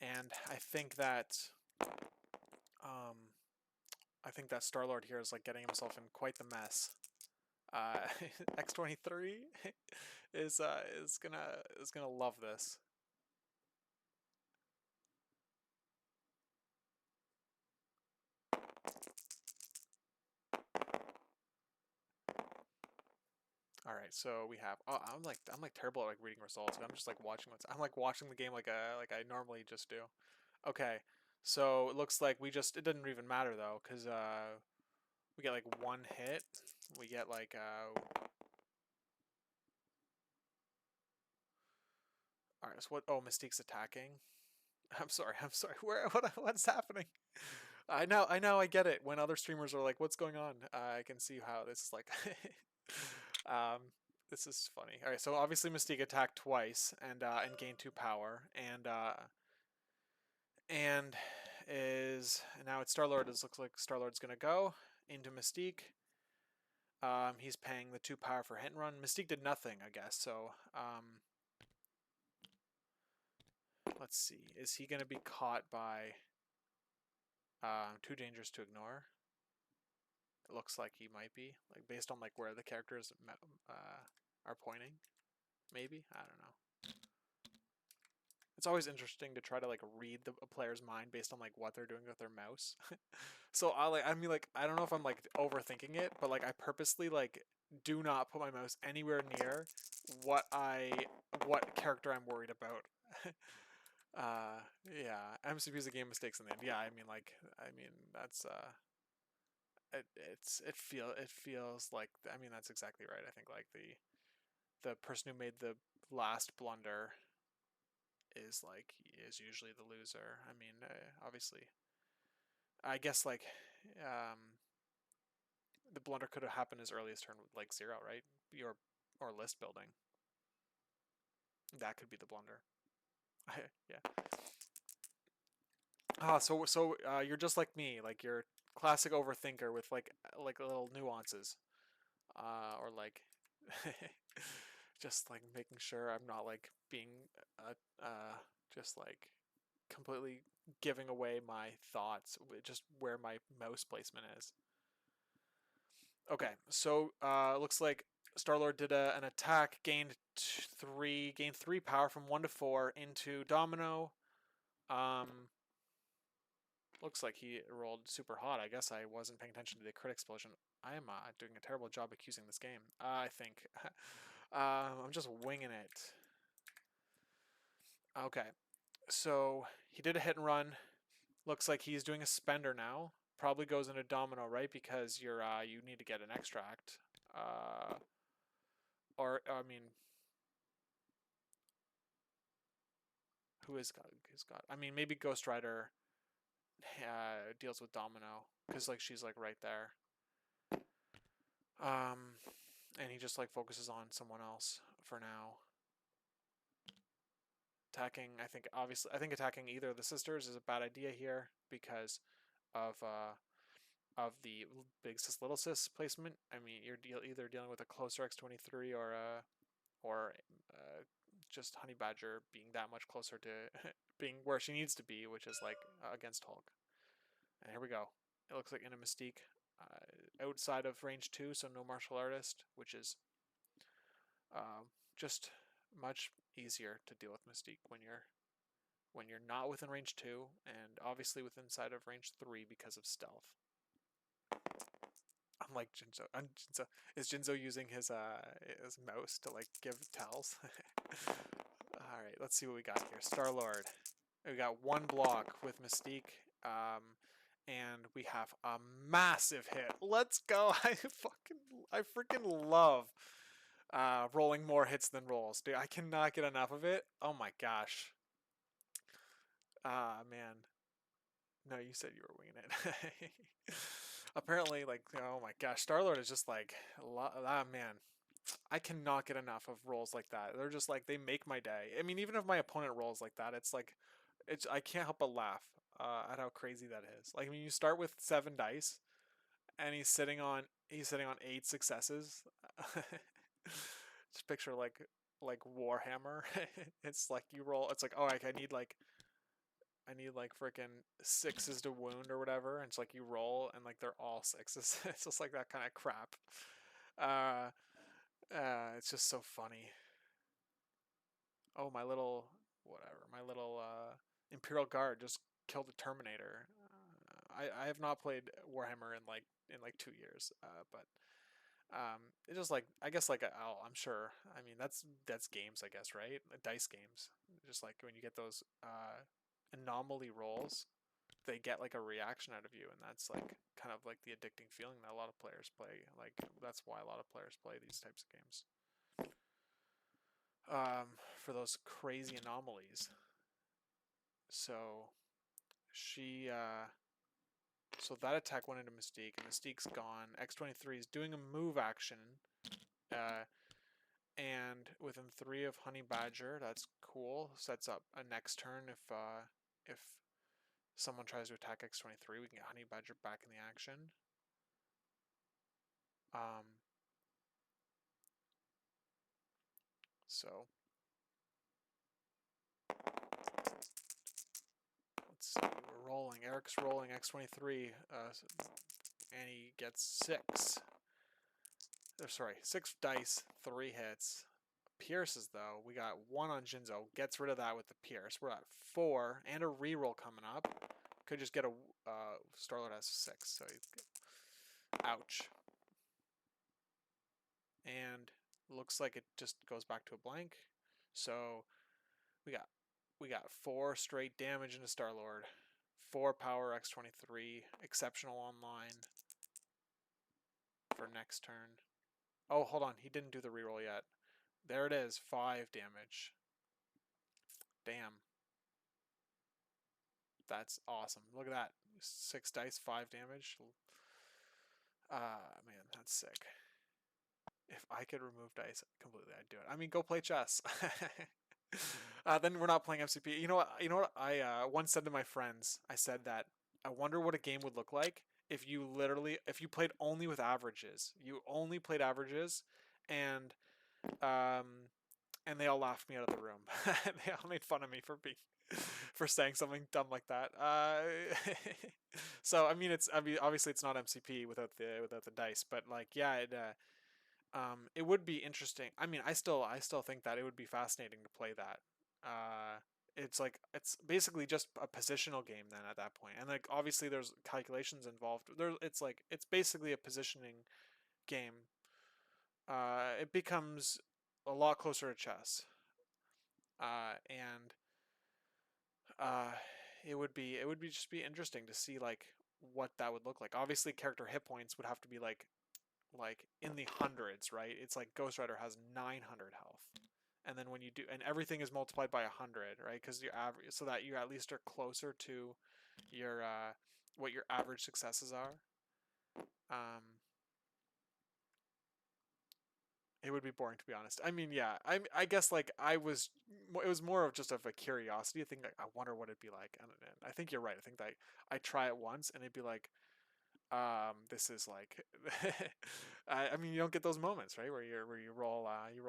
and I think that Star-Lord here is like getting himself in quite the mess. X-23 is gonna love this. All right, so we have. Oh, I'm like terrible at like reading results. I'm just like watching I'm like watching the game like I normally just do. Okay, so it looks like it didn't even matter though, because we get like one hit. We get like all right. So what? Oh, Mystique's attacking. I'm sorry. What's happening? I know. I get it. When other streamers are like, "What's going on?" I can see how this is like. This is funny. All right, so obviously Mystique attacked twice and gained 2 power, and now it's Star-Lord. It looks like Star-Lord's gonna go into Mystique. He's paying the 2 power for hit and run. Mystique did nothing, I guess. So let's see. Is he gonna be caught by too dangerous to ignore? It looks like he might be, like based on like where the characters are pointing. Maybe, I don't know. It's always interesting to try to like read a player's mind based on like what they're doing with their mouse. So I don't know if I'm like overthinking it, but like I purposely like do not put my mouse anywhere near what character I'm worried about. Yeah, MCP is a game mistakes in the end. Yeah, that's it feels like, that's exactly right. I think like the person who made the last blunder is usually the loser. Obviously, I guess like the blunder could have happened as early as turn like 0, right? Or list building. That could be the blunder. Yeah. So you're just like me, like you're classic overthinker with like little nuances, or like just like making sure I'm not like being just like completely giving away my thoughts, just where my mouse placement is. Okay, so looks like Star-Lord did an attack, gained 3 power from 1 to 4 into Domino. Looks like he rolled super hot. I guess I wasn't paying attention to the crit explosion. I am doing a terrible job accusing this game, I think. I'm just winging it. Okay, so he did a hit and run. Looks like he's doing a spender now. Probably goes into Domino, right? Because you need to get an extract. Or I mean, who's got? I mean, maybe Ghost Rider deals with Domino because like she's like right there. And he just like focuses on someone else for now. Attacking, I think attacking either of the sisters is a bad idea here because of the big sis little sis placement. I mean, you're either dealing with a closer X23 or just Honey Badger being that much closer to being where she needs to be, which is like against Hulk. And here we go. It looks like in a Mystique outside of range 2, so no martial artist, which is just much easier to deal with Mystique when you're not within range 2 and obviously within inside of range 3 because of stealth. Unlike Jinzo. Is Jinzo using his mouse to like give tells? Alright, let's see what we got here. Star-Lord. We got one block with Mystique. And we have a massive hit. Let's go. I freaking love rolling more hits than rolls. Dude, I cannot get enough of it. Oh my gosh. Man. No, you said you were winging it. Apparently, like, oh my gosh, Star-Lord is just like, man. I cannot get enough of rolls like that. They're just like, they make my day. I mean, even if my opponent rolls like that, it's like, I can't help but laugh at how crazy that is. Like, I mean, you start with 7 dice, and he's sitting on 8 successes. Just picture like Warhammer. It's like you roll. It's like, oh, I need like freaking 6s to wound or whatever. And it's like you roll, and like they're all 6s. It's just like that kind of crap. It's just so funny. Oh, my little Imperial Guard just killed a Terminator. I have not played Warhammer in like 2 years, but it's just like, I guess, like I'm sure. I mean, that's games, I guess, right? Dice games. Just like when you get those anomaly rolls, they get like a reaction out of you, and that's like kind of like the addicting feeling that a lot of players play. Like that's why a lot of players play these types of games. For those crazy anomalies. So so that attack went into Mystique, and Mystique's gone. X23 is doing a move action, and within 3 of Honey Badger. That's cool. Sets up a next turn if someone tries to attack X23, we can get Honey Badger back in the action. So let's see, we're rolling. Eric's rolling X23, and he gets 6. Sorry, 6 dice, 3 hits. Pierces, though, we got 1 on Jinzo. Gets rid of that with the Pierce. We're at 4, and a reroll coming up. Could just get a Star-Lord has 6, so ouch. And looks like it just goes back to a blank. So we got 4 straight damage into Star-Lord. 4 power X23, exceptional online for next turn. Oh, hold on, he didn't do the reroll yet. There it is, 5 damage. Damn. That's awesome. Look at that. 6 dice, 5 damage. Man, that's sick. If I could remove dice completely, I'd do it. I mean, go play chess. Then we're not playing MCP. You know what? I once said to my friends, I said that I wonder what a game would look like if you played only with averages. You only played averages, and they all laughed me out of the room. They all made fun of me for saying something dumb like that. So I mean, obviously it's not MCP without the dice, but like, yeah, it would be interesting. I mean, I still think that it would be fascinating to play that. It's basically just a positional game then at that point, and like obviously there's calculations involved. It's basically a positioning game. It becomes a lot closer to chess, and it would just be interesting to see like what that would look like. Obviously, character hit points would have to be like in the hundreds, right? It's like Ghost Rider has 900 health, and then when you do, and everything is multiplied by 100, right? Because your average, so that you at least are closer to your what your average successes are. It would be boring, to be honest. I mean, yeah, I guess like it was more of just of a curiosity. I think like, I wonder what it'd be like. And I think you're right. I think that I try it once and it'd be like, this is like, I mean, you don't get those moments, right? Where you roll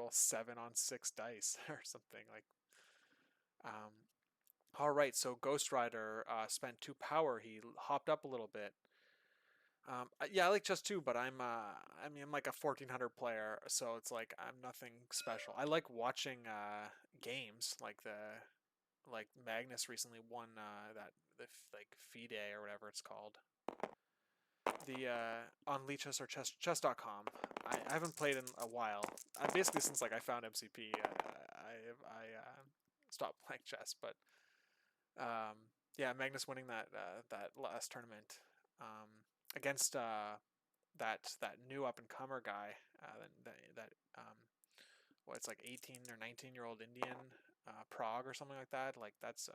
7 on 6 dice or something like. All right, so Ghost Rider spent 2 power. He hopped up a little bit. Yeah, I like chess too, but I mean, I'm like a 1400 player, so it's like I'm nothing special. I like watching games like Magnus recently won like FIDE or whatever it's called. The on Lichess or chess.com. I haven't played in a while. Basically since like I found MCP, I stopped playing chess, but yeah, Magnus winning that last tournament against that new up and comer guy that well, it's like 18 or 19-year-old Indian, Prague or something like that. Like that's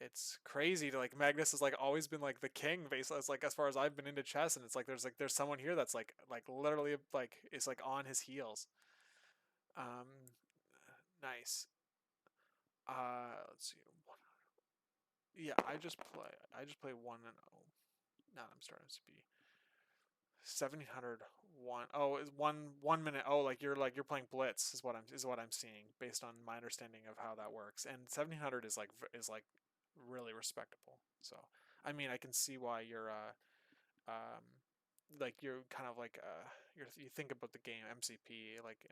it's crazy to like Magnus has like always been like the king basically. It's like as far as I've been into chess, and it's like there's someone here that's like literally like is like on his heels. Um, nice. Let's see. Yeah, I just play 1-0. Now I'm starting to be 1700 one. Oh, is 1 minute. Oh, like you're playing blitz is what I'm seeing based on my understanding of how that works. And 1700 is like really respectable. So I mean, I can see why you're um like you're kind of like you think about the game MCP like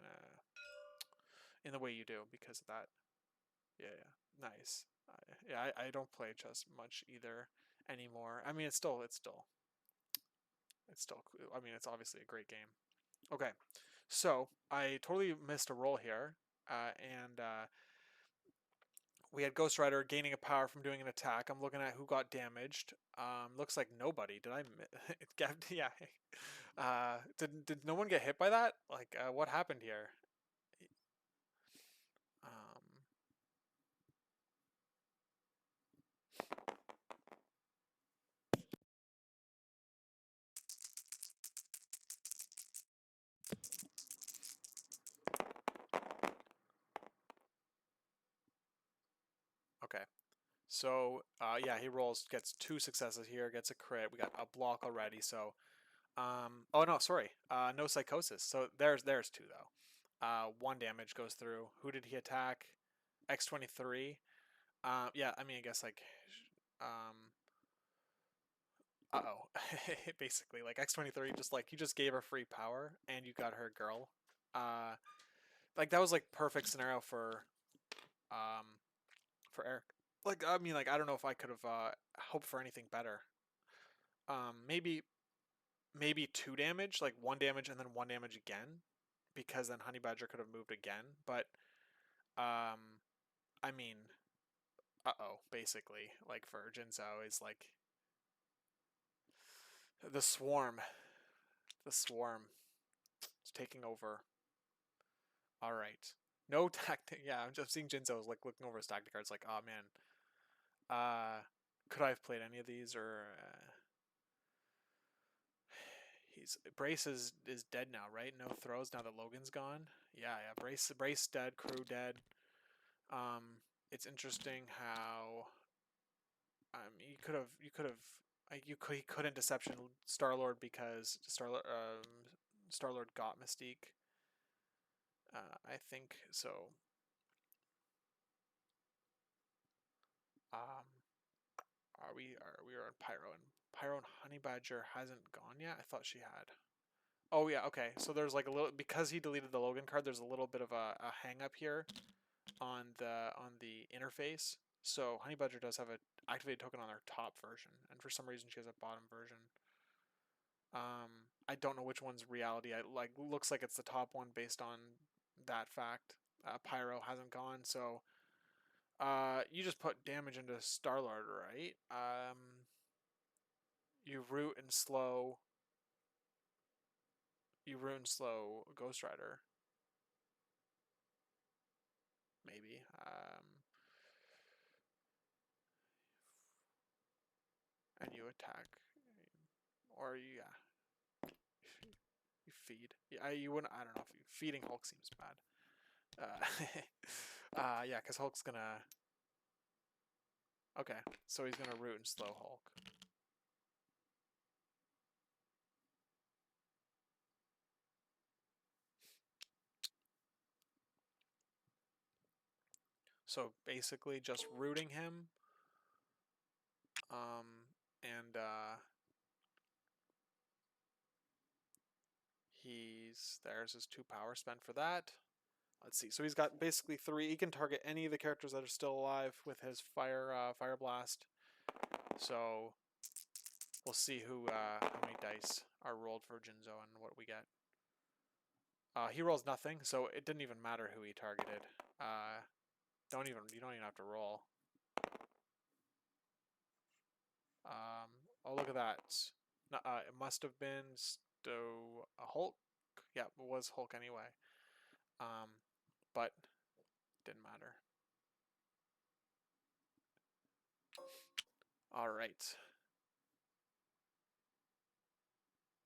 in the way you do because of that. Yeah, yeah. Nice. Yeah, I don't play chess much either anymore. I mean, it's still I mean, it's obviously a great game. Okay, so I totally missed a roll here, and we had Ghost Rider gaining a power from doing an attack. I'm looking at who got damaged. Looks like nobody. Did I? Yeah. Did no one get hit by that? Like, what happened here? Um, okay. So, yeah, he gets 2 successes here, gets a crit. We got a block already. So, oh no, sorry. No psychosis. So there's 2 though. 1 damage goes through. Who did he attack? X23. Yeah, I mean, I guess like, um, uh-oh. Basically, like X23 just like you just gave her free power and you got her girl. Uh, like that was like perfect scenario um for Eric. Like I mean, like I don't know if I could have hoped for anything better. Maybe 2 damage, like 1 damage and then 1 damage again, because then Honey Badger could have moved again. But um, I mean, basically, like for Jinzo is like the swarm. The swarm is taking over. All right. No tactic. Yeah, I'm just seeing Jinzo is like looking over his tactic cards, like, oh man, uh, could I have played any of these or he's Brace is dead now, right? No throws now that Logan's gone. Yeah, yeah. Brace dead. Crew dead. It's interesting how you could have like he couldn't deception Star-Lord because Star-Lord got Mystique. I think so. Um, we are on Pyro and Honey Badger hasn't gone yet. I thought she had. Oh yeah, okay. So there's like a little because he deleted the Logan card. There's a little bit of a hang up here on the interface. So Honey Badger does have a activated token on their top version, and for some reason she has a bottom version. I don't know which one's reality. I like looks like it's the top one based on that fact. Pyro hasn't gone, so you just put damage into Star-Lord, right? You root and slow. You root and slow Ghost Rider. maybe. And you attack, or yeah, you feed. Yeah, you wouldn't. I don't know if feeding Hulk seems bad. Yeah, because Hulk's gonna. Okay, so he's gonna root and slow Hulk. So basically, just rooting him. And there's his 2 power spent for that. Let's see. So he's got basically 3. He can target any of the characters that are still alive with his fire blast. So we'll see how many dice are rolled for Jinzo and what we get. He rolls nothing, so it didn't even matter who he targeted. You don't even have to roll. Oh, look at that. It must have been a Hulk. Yeah, it was Hulk anyway. But didn't matter. All right.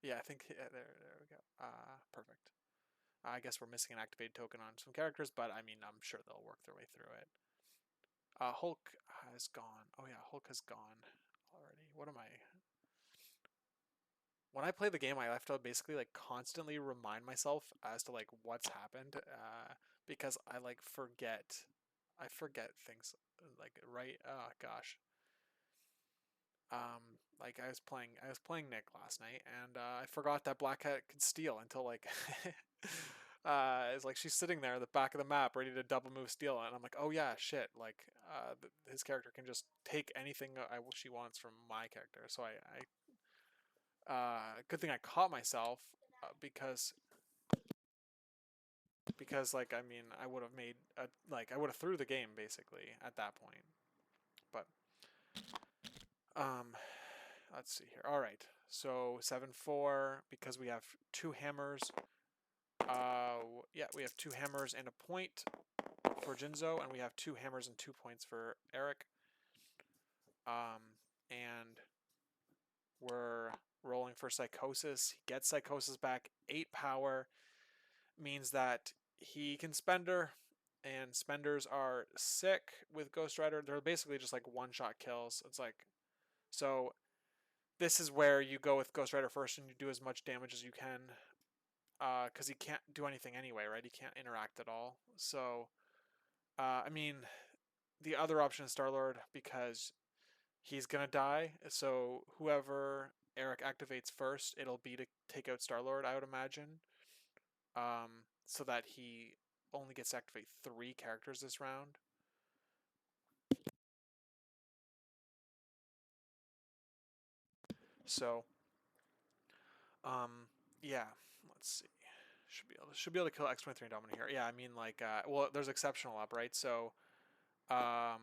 Yeah, I think there we go. Perfect. I guess we're missing an activated token on some characters, but I mean, I'm sure they'll work their way through it. Hulk has gone. Oh yeah, Hulk has gone already. What am I? When I play the game, I have to basically like constantly remind myself as to like what's happened, because I like forget. I forget things like right. Oh gosh. Like I was playing Nick last night, and I forgot that Black Cat could steal until like it's like she's sitting there at the back of the map ready to double move steal, and I'm like, oh yeah, shit, like his character can just take anything she wants from my character. So good thing I caught myself, because like I mean I would have made I would have threw the game basically at that point, but um let's see here. All right, so 7-4 because we have 2 hammers. Yeah, we have 2 hammers and a point for Jinzo, and we have 2 hammers and 2 points for Eric. And we're rolling for Psychosis. He gets Psychosis back. 8 power means that he can Spender, and Spenders are sick with Ghost Rider. They're basically just like one-shot kills. It's like, so this is where you go with Ghost Rider first and you do as much damage as you can, because he can't do anything anyway, right? He can't interact at all. So, I mean, the other option is Star-Lord because he's gonna die. So whoever Eric activates first, it'll be to take out Star-Lord, I would imagine. So that he only gets to activate 3 characters this round. So, yeah, let's see. Should be able to kill X-23 Dominant here. Yeah, I mean like well, there's exceptional up, right? So, I'd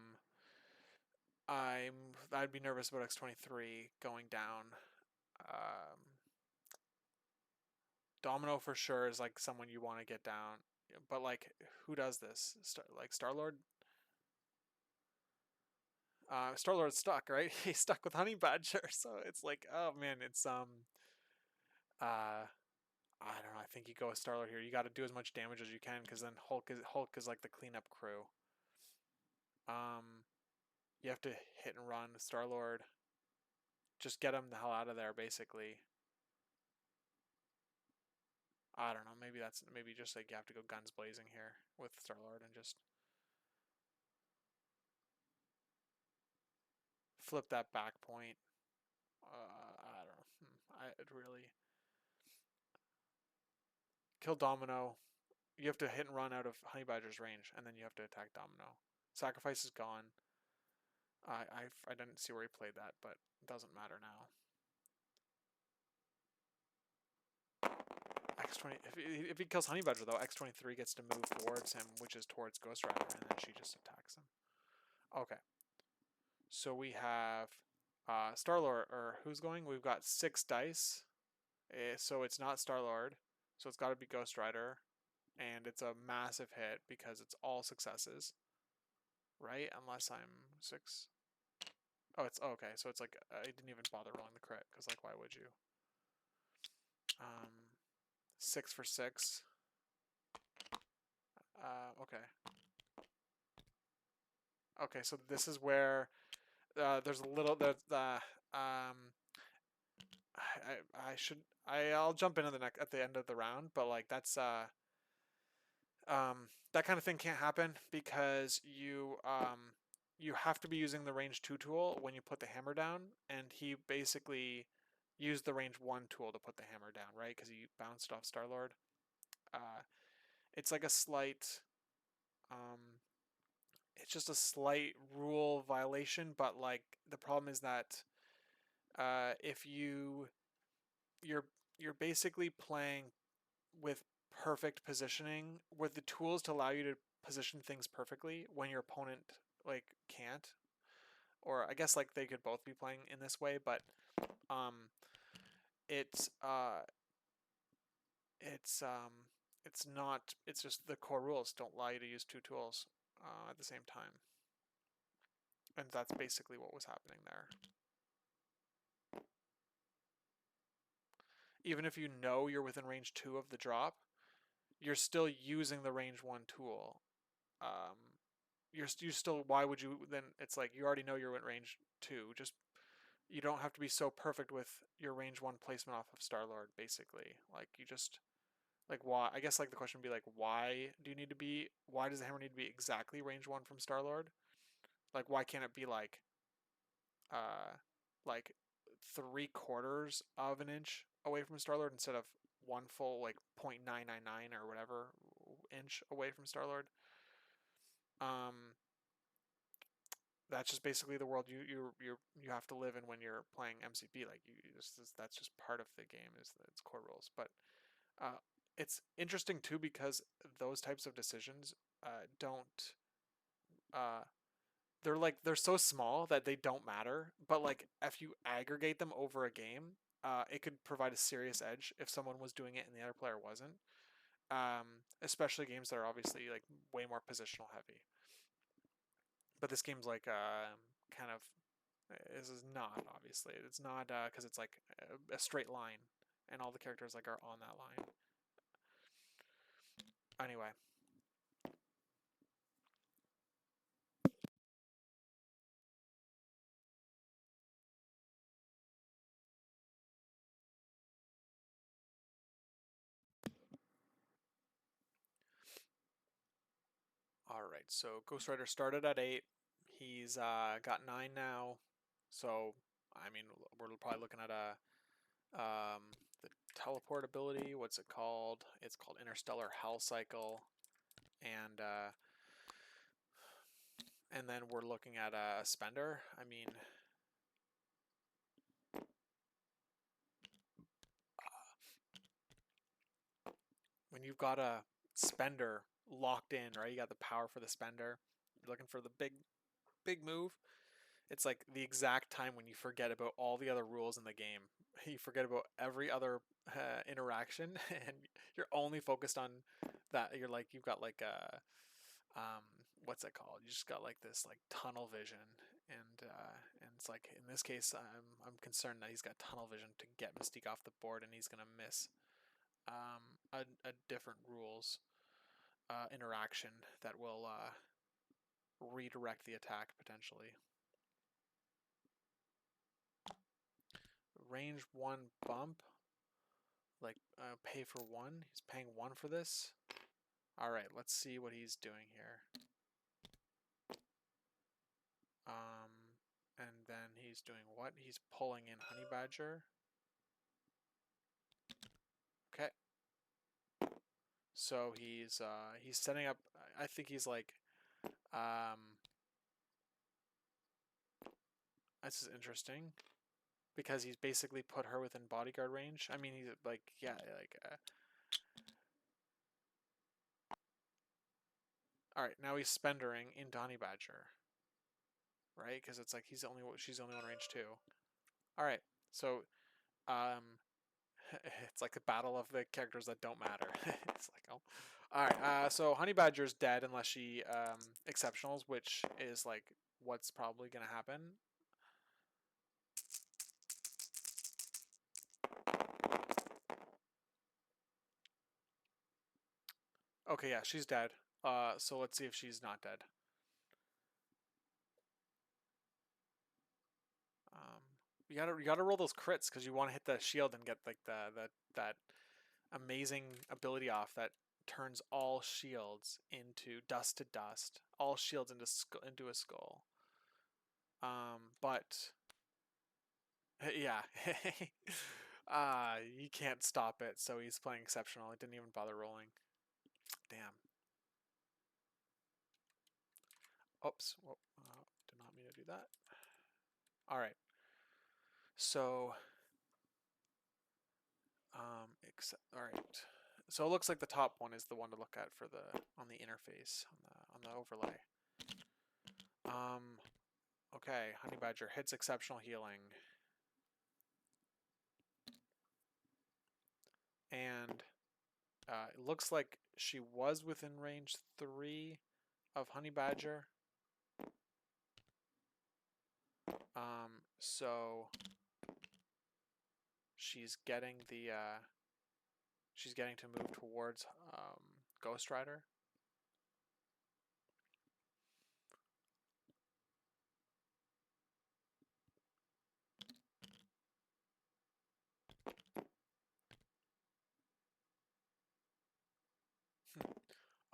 be nervous about X-23 going down. Domino for sure is like someone you want to get down, but like who does this? Star-Lord. Star-Lord's stuck, right? He's stuck with Honey Badger, so it's like, oh man, it's I don't know. I think you go with Star-Lord here. You got to do as much damage as you can because then Hulk is like the cleanup crew. You have to hit and run Star-Lord. Just get him the hell out of there, basically. I don't know. Maybe just like you have to go guns blazing here with Star-Lord and just flip that back point. I don't know. I'd really kill Domino. You have to hit and run out of Honey Badger's range, and then you have to attack Domino. Sacrifice is gone. I didn't see where he played that, but it doesn't matter now. X20. If he kills Honey Badger though, X23 gets to move towards him, which is towards Ghost Rider, and then she just attacks him. Okay. So we have Star-Lord, or who's going? We've got 6 dice. So it's not Star-Lord. So it's got to be Ghost Rider. and it's a massive hit because it's all successes, right? Unless I'm 6. Oh, it's okay. So it's like I didn't even bother rolling the crit because like why would you? 6 for 6. Okay. Okay, so this is where there's a little I'll jump into the next at the end of the round, but like that's that kind of thing can't happen because you have to be using the range 2 tool when you put the hammer down, and he basically used the range 1 tool to put the hammer down, right? Because he bounced off Star-Lord. It's like a slight it's just a slight rule violation, but like the problem is that if you're basically playing with perfect positioning with the tools to allow you to position things perfectly when your opponent like can't, or I guess like they could both be playing in this way, but um it's it's not, it's just the core rules don't allow you to use 2 tools at the same time, and that's basically what was happening there. Even if you know you're within range 2 of the drop, you're still using the range 1 tool. You still, why would you then? It's like you already know you're in range 2. Just you don't have to be so perfect with your range 1 placement off of Star-Lord, basically. Like you just like why? I guess like the question would be like why do you need to be? Why does the hammer need to be exactly range 1 from Star-Lord? Like why can't it be uh like 3/4 of an inch away from Star-Lord instead of one full like 0.999 or whatever inch away from Star-Lord? Um, that's just basically the world you have to live in when you're playing MCP. Like that's just part of the game, is its core rules. But uh, it's interesting too because those types of decisions don't uh, they're so small that they don't matter. But like if you aggregate them over a game, it could provide a serious edge if someone was doing it and the other player wasn't. Especially games that are obviously like way more positional heavy. But this game's like kind of, this is not, obviously it's not because it's like a straight line and all the characters like are on that line. Anyway, all right, so Ghost Rider started at 8. He's got 9 now, so I mean we're probably looking at a the teleport ability. What's it called? It's called Interstellar Hell Cycle, and then we're looking at a spender. I mean, when you've got a spender locked in, right? You got the power for the spender. You're looking for the big move. It's like the exact time when you forget about all the other rules in the game. You forget about every other interaction, and you're only focused on that. You're like, you've got like a what's it called? You just got like this like tunnel vision, and it's like in this case, I'm concerned that he's got tunnel vision to get Mystique off the board, and he's gonna miss a different rules interaction that will redirect the attack potentially. Range 1 bump, like pay for 1. He's paying 1 for this. All right, let's see what he's doing here. And then he's doing what? He's pulling in Honey Badger. Okay. So he's setting up. I think he's like, this is interesting because he's basically put her within bodyguard range. I mean, he's like, yeah, like. All right, now he's spendering into Honey Badger, right? Because it's like she's the only one range 2. All right, so it's like a battle of the characters that don't matter. It's like, oh, All right. So Honey Badger's dead unless she exceptionals, which is like what's probably gonna happen. Okay, yeah, she's dead. So let's see if she's not dead. You gotta roll those crits because you want to hit the shield and get like that amazing ability off that turns all shields into dust to dust, all shields into a skull. But yeah, you can't stop it. So he's playing exceptional. He didn't even bother rolling. Damn. Oops. Whoa, did not mean to do that. All right. So, all right. So it looks like the top one is the one to look at for the on the interface on the overlay. Okay, Honey Badger hits exceptional healing, and it looks like she was within range 3 of Honey Badger. So she's getting to move towards Ghost Rider.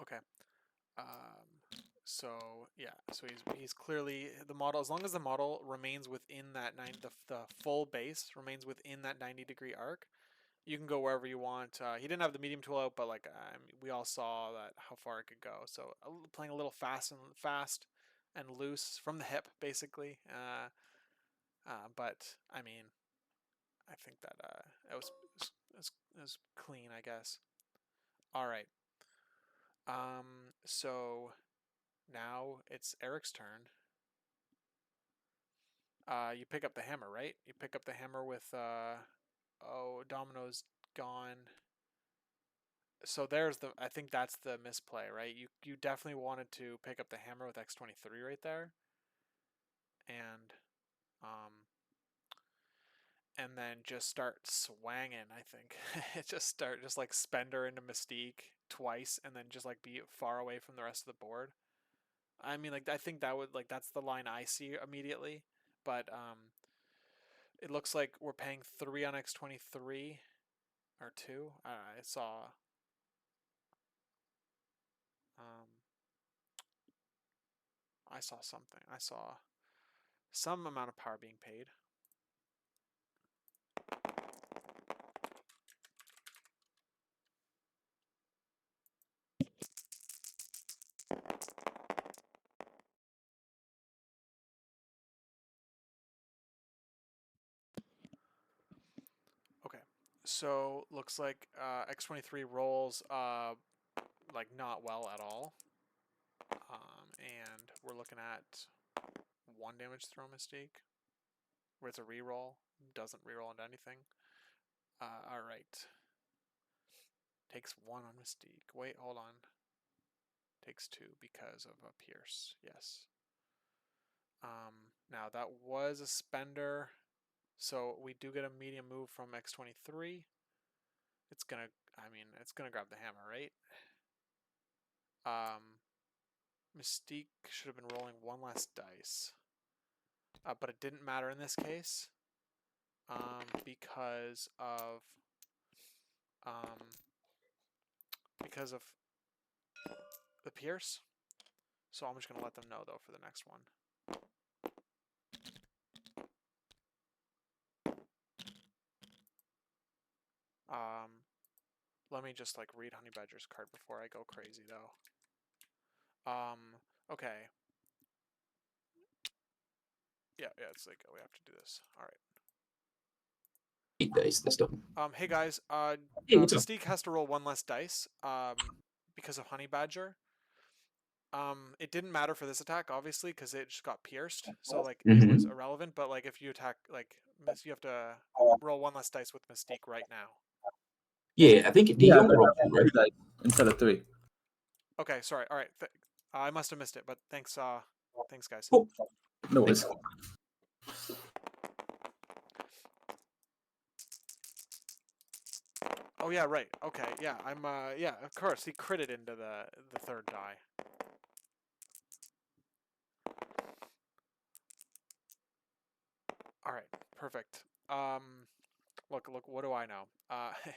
Okay. So yeah, so he's clearly the model. As long as the model remains within that the full base remains within that 90-degree arc, you can go wherever you want. He didn't have the medium tool out, but like we all saw that how far it could go. So playing a little fast and loose from the hip, basically. But I mean, I think that it was clean, I guess. All right. So now it's Eric's turn. You pick up the hammer, right? You pick up the hammer with oh, Domino's gone. So I think that's the misplay, right? You definitely wanted to pick up the hammer with X23 right there. And then just start swanging, I think. just like spend her into Mystique twice and then just like be far away from the rest of the board. I mean, like I think that would that's the line I see immediately, but it looks like we're paying 3 on X23 or 2. I saw something. I saw some amount of power being paid. Okay, so looks like X23 rolls like not well at all. And we're looking at 1 damage throw Mystique, where it's a reroll, doesn't reroll into anything. All right. Takes 1 on Mystique. Wait, hold on. Takes 2 because of a Pierce. Yes. Now that was a spender, so we do get a medium move from X23. It's gonna grab the hammer, right? Mystique should have been rolling 1 less dice, but it didn't matter in this case because of the Pierce. So I'm just gonna let them know though for the next one. Let me just like read Honey Badger's card before I go crazy though. Okay. Yeah, it's like we have to do this. All right. 8 dice this time. Hey guys, Hey, what's up? Mystique has to roll 1 less dice because of Honey Badger. It didn't matter for this attack, obviously, because it just got pierced, so like it was irrelevant. But like if you attack, like you have to roll 1 less dice with Mystique right now. Yeah, I think he only rolled 2, right? Instead of 3. Okay, sorry. All right. I must have missed it, but thanks. Thanks, guys. Oh, No worries. Oh yeah, right. Okay, yeah. I'm. Yeah, of course. He critted into the third die. All right, perfect. Look. What do I know? All right.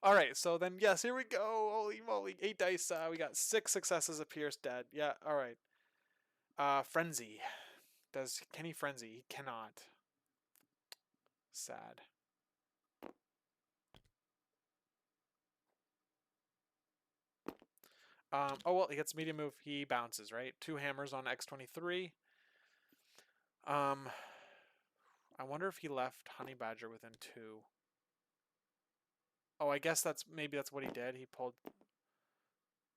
All right. So then, yes, here we go. Holy moly, 8 dice. We got 6 successes. Appears dead. Yeah. All right. Frenzy. Can he frenzy? He cannot. Sad. Oh well, he gets medium move. He bounces, right? 2 hammers on X23. I wonder if he left Honey Badger within 2. Oh, I guess maybe that's what he did. He pulled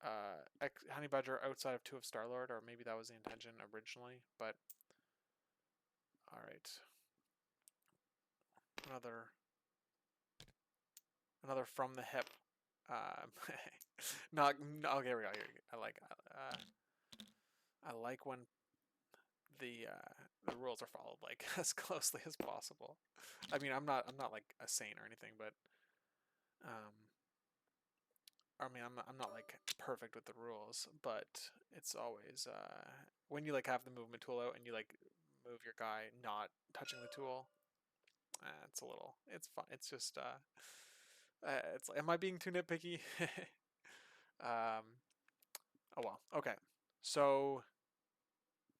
Honey Badger outside of 2 of Star-Lord, or maybe that was the intention originally. But all right, another from the hip. Not okay. Here we go. I like when the rules are followed like as closely as possible. I mean, I'm not like a saint or anything, but I mean, I'm not like perfect with the rules, but it's always when you like have the movement tool out and you like move your guy not touching the tool. It's fun. It's just it's am I being too nitpicky? um, oh well. Okay. So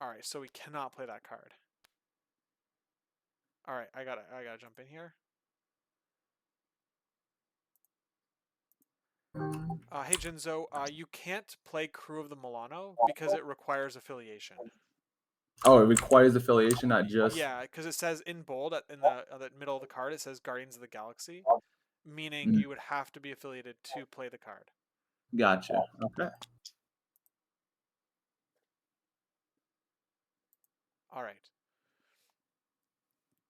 all right. So we cannot play that card. All right. I gotta jump in here. Hey Jinzo, you can't play Crew of the Milano because it requires affiliation. Oh, it requires affiliation, not just. Yeah, because it says in bold in the middle of the card, it says Guardians of the Galaxy, meaning you would have to be affiliated to play the card. Gotcha. Okay. All right.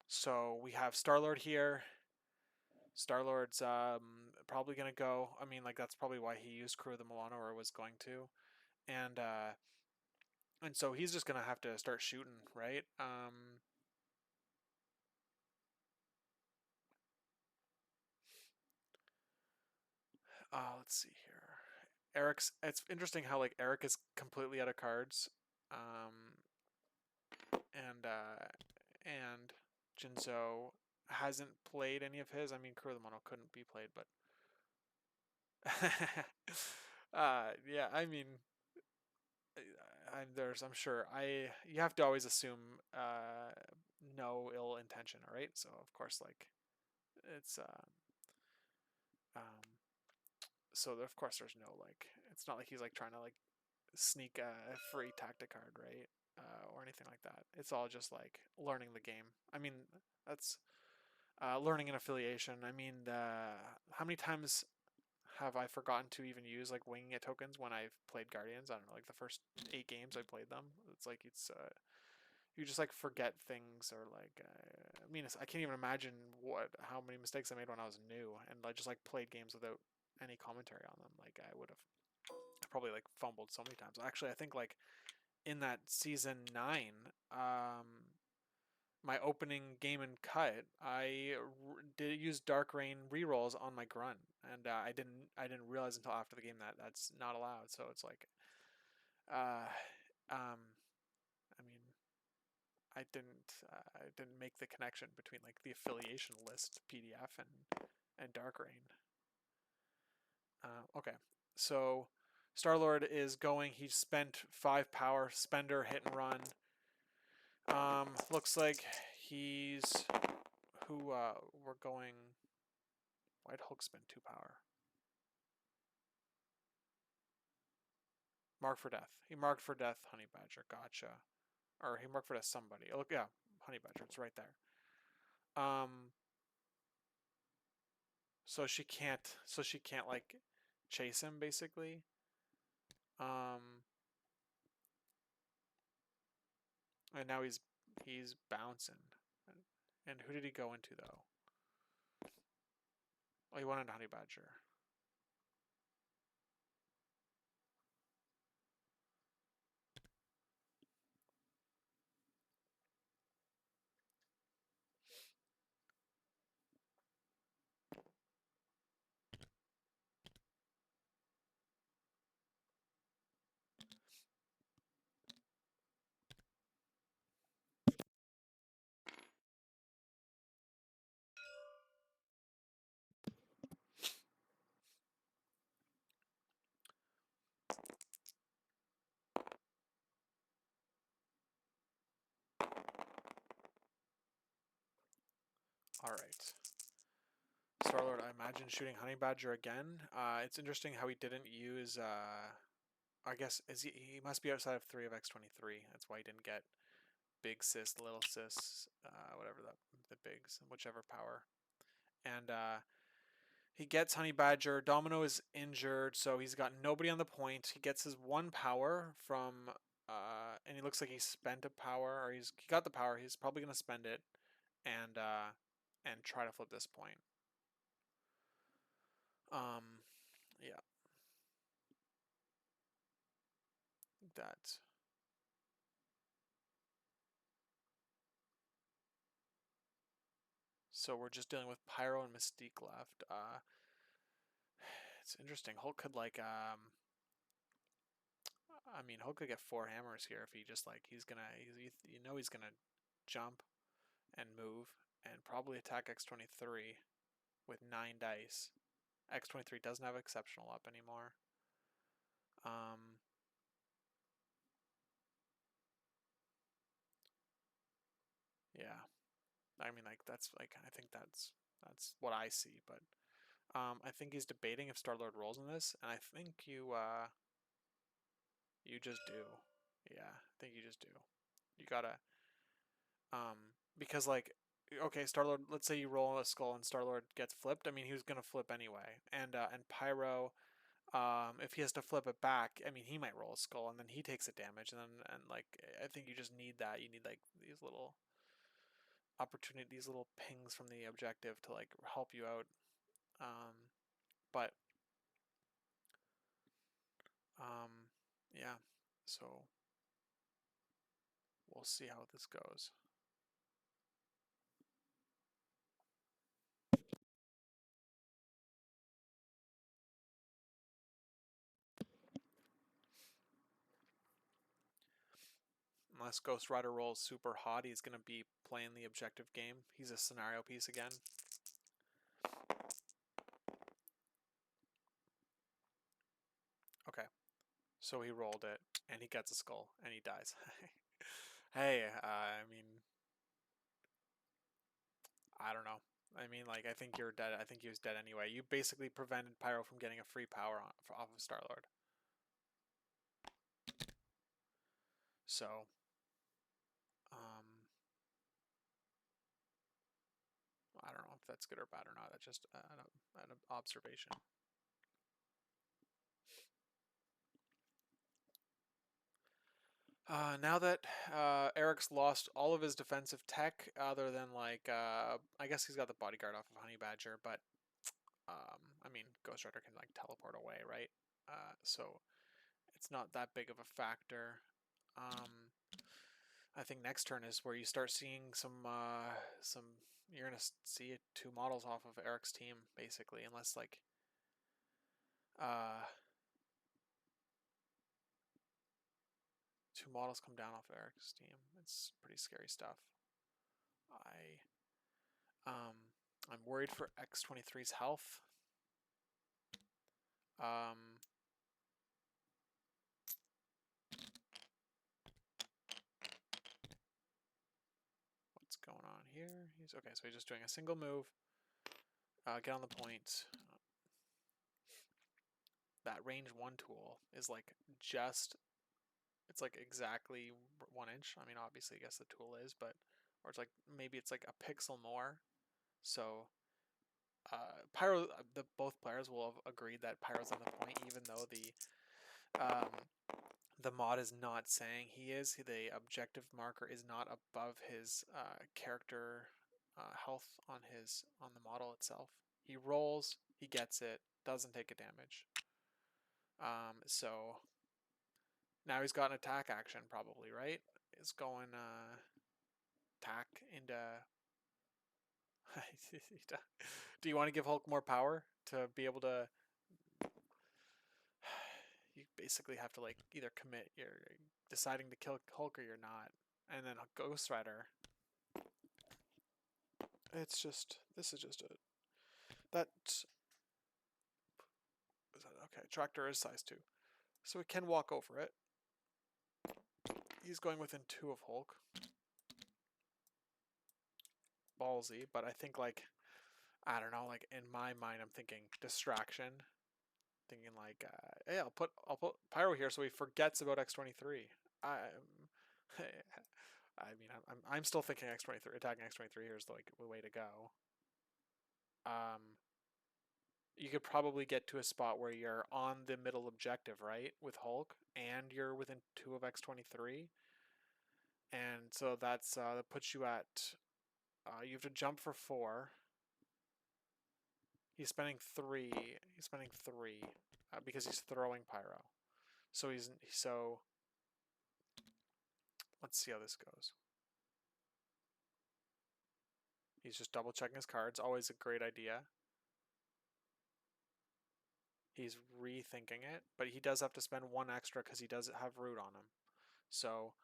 So we have Star-Lord here. Star-Lord's probably gonna go. I mean, like that's probably why he used Crew of the Milano or was going to, and so he's just gonna have to start shooting, right? Let's see here. It's interesting how like Eric is completely out of cards, and Jinzo hasn't played any of his. I mean, Crew of the Mono couldn't be played, but yeah. I mean, I'm sure you have to always assume no ill intention, all right? So of course, like it's um so of course there's no like it's not like he's like trying to like sneak a free tactic card, right? Or anything like that. It's all just like learning the game. I mean, that's learning an affiliation. I mean, how many times have I forgotten to even use like winging it tokens when I've played Guardians? I don't know, like the first 8 games I played them. It's like you just like forget things or like I mean I can't even imagine how many mistakes I made when I was new and I just like played games without any commentary on them. Like I would have probably like fumbled so many times. Actually, I think like in that season 9, my opening game and cut, I did use Dark Rain rerolls on my Grrn, and I didn't realize until after the game that that's not allowed. So it's like, uh, I mean, I didn't make the connection between like the affiliation list PDF and Dark Rain. Okay, so Star-Lord is going. He spent 5 power, spender, hit and run. Looks like he's we're going. Why'd Hulk spend 2 power? Mark for death. He marked for death, Honey Badger. Gotcha. Or he marked for death somebody. Look, yeah, Honey Badger. It's right there. So she can't. So she can't like chase him basically. And now he's bouncing. And who did he go into though? Oh, he went into Honey Badger. Alright. Star-Lord, I imagine shooting Honey Badger again. It's interesting how he didn't use, I guess, he must be outside of 3 of X-23. That's why he didn't get big sis, little sis, whatever the bigs, whichever power. And he gets Honey Badger. Domino is injured, so he's got nobody on the point. He gets his 1 power from, and he looks like he spent a power, or he got the power. He's probably going to spend it and try to flip this point. Yeah. That. So we're just dealing with Pyro and Mystique left. It's interesting. Hulk could like I mean Hulk could get 4 hammers here if he just like he's gonna jump and move and probably attack X-23 with 9 dice. X-23 doesn't have exceptional up anymore. Yeah. I mean like that's like I think that's what I see, but I think he's debating if Star-Lord rolls in this, and I think you just do. Yeah, I think you just do. You gotta because like okay, Star-Lord, let's say you roll a skull and Star-Lord gets flipped. I mean, he was gonna flip anyway. And Pyro, if he has to flip it back, I mean, he might roll a skull and then he takes a damage, and like I think you just need that. You need like these little opportunity, these little pings from the objective to like help you out. But yeah, so we'll see how this goes. Unless Ghost Rider rolls super hot, he's going to be playing the objective game. He's a scenario piece again. Okay. So he rolled it, and he gets a skull, and he dies. Hey, I mean, I don't know. I mean, like, I think you're dead. I think he was dead anyway. You basically prevented Pyro from getting a free power off of Star-Lord. So, I don't know if that's good or bad or not. That's just an observation. Now that Eric's lost all of his defensive tech, other than like, I guess he's got the bodyguard off of Honey Badger, but I mean, Ghost Rider can like teleport away, right? So it's not that big of a factor. I think next turn is where you start seeing some. You're gonna see 2 models off of Eric's team basically, unless like, 2 models come down off Eric's team. It's pretty scary stuff. I'm worried for X-23's health. What's going on here? He's okay, so he's just doing a single move. Get on the point. That range 1 tool is like it's like exactly 1 inch. I mean, obviously, I guess the tool is, but or it's like maybe it's like a pixel more. So Pyro, both players will have agreed that Pyro's on the point, even though the mod is not saying he is. The objective marker is not above his character health on the model itself. He rolls, he gets it, doesn't take a damage. So now he's got an attack action probably, right? He's going attack into. Do you want to give Hulk more power to be able to? You basically have to like either commit, you're deciding to kill Hulk or you're not, and then a Ghost Rider. It's just this is just a that. Okay, tractor is size 2, so it can walk over it. He's going within 2 of Hulk. ballsy, but I think like, I don't know, like in my mind, I'm thinking distraction, thinking like, hey, I'll put Pyro here so he forgets about X23. I mean, I'm still thinking X23, attacking X23 here is like the way to go. You could probably get to a spot where you're on the middle objective, right, with Hulk, and you're within 2 of X23, and so that's that puts you at you have to jump for 4. He's spending 3. He's spending 3 because he's throwing Pyro. So let's see how this goes. He's just double checking his cards. Always a great idea. He's rethinking it, but he does have to spend 1 extra because he does have root on him. So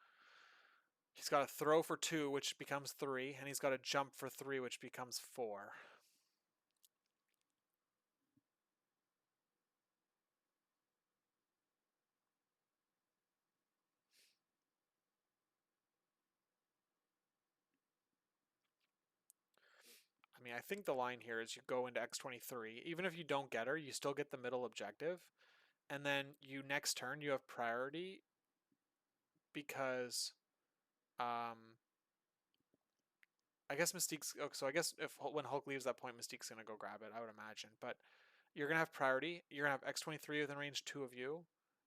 he's got to throw for 2, which becomes 3, and he's got to jump for 3, which becomes 4. I mean, I think the line here is you go into X23. Even if you don't get her, you still get the middle objective. And then you next turn, you have priority because I guess Mystique's... Oh, so I guess when Hulk leaves that point, Mystique's going to go grab it, I would imagine. But you're going to have priority. You're going to have X23 within range 2 of you.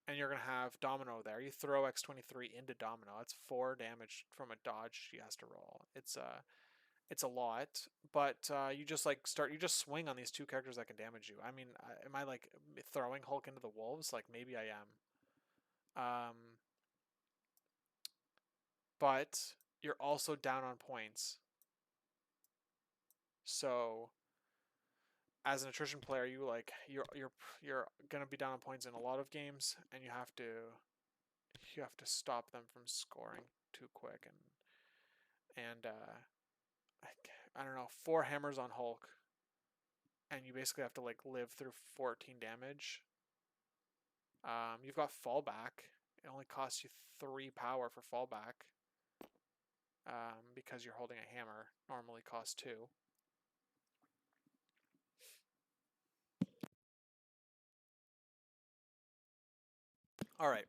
And you're going to have Domino there. You throw X23 into Domino. That's 4 damage from a dodge she has to roll. It's a lot, but you just swing on these 2 characters that can damage you. I mean, am I like throwing Hulk into the wolves? Like maybe I am. But you're also down on points. So as an attrition player, you're gonna be down on points in a lot of games, and you have to stop them from scoring too quick. And I don't know, 4 hammers on Hulk, and you basically have to like live through 14 damage. You've got fallback. It only costs you 3 power for fallback. Because you're holding a hammer. Normally costs 2. Alright.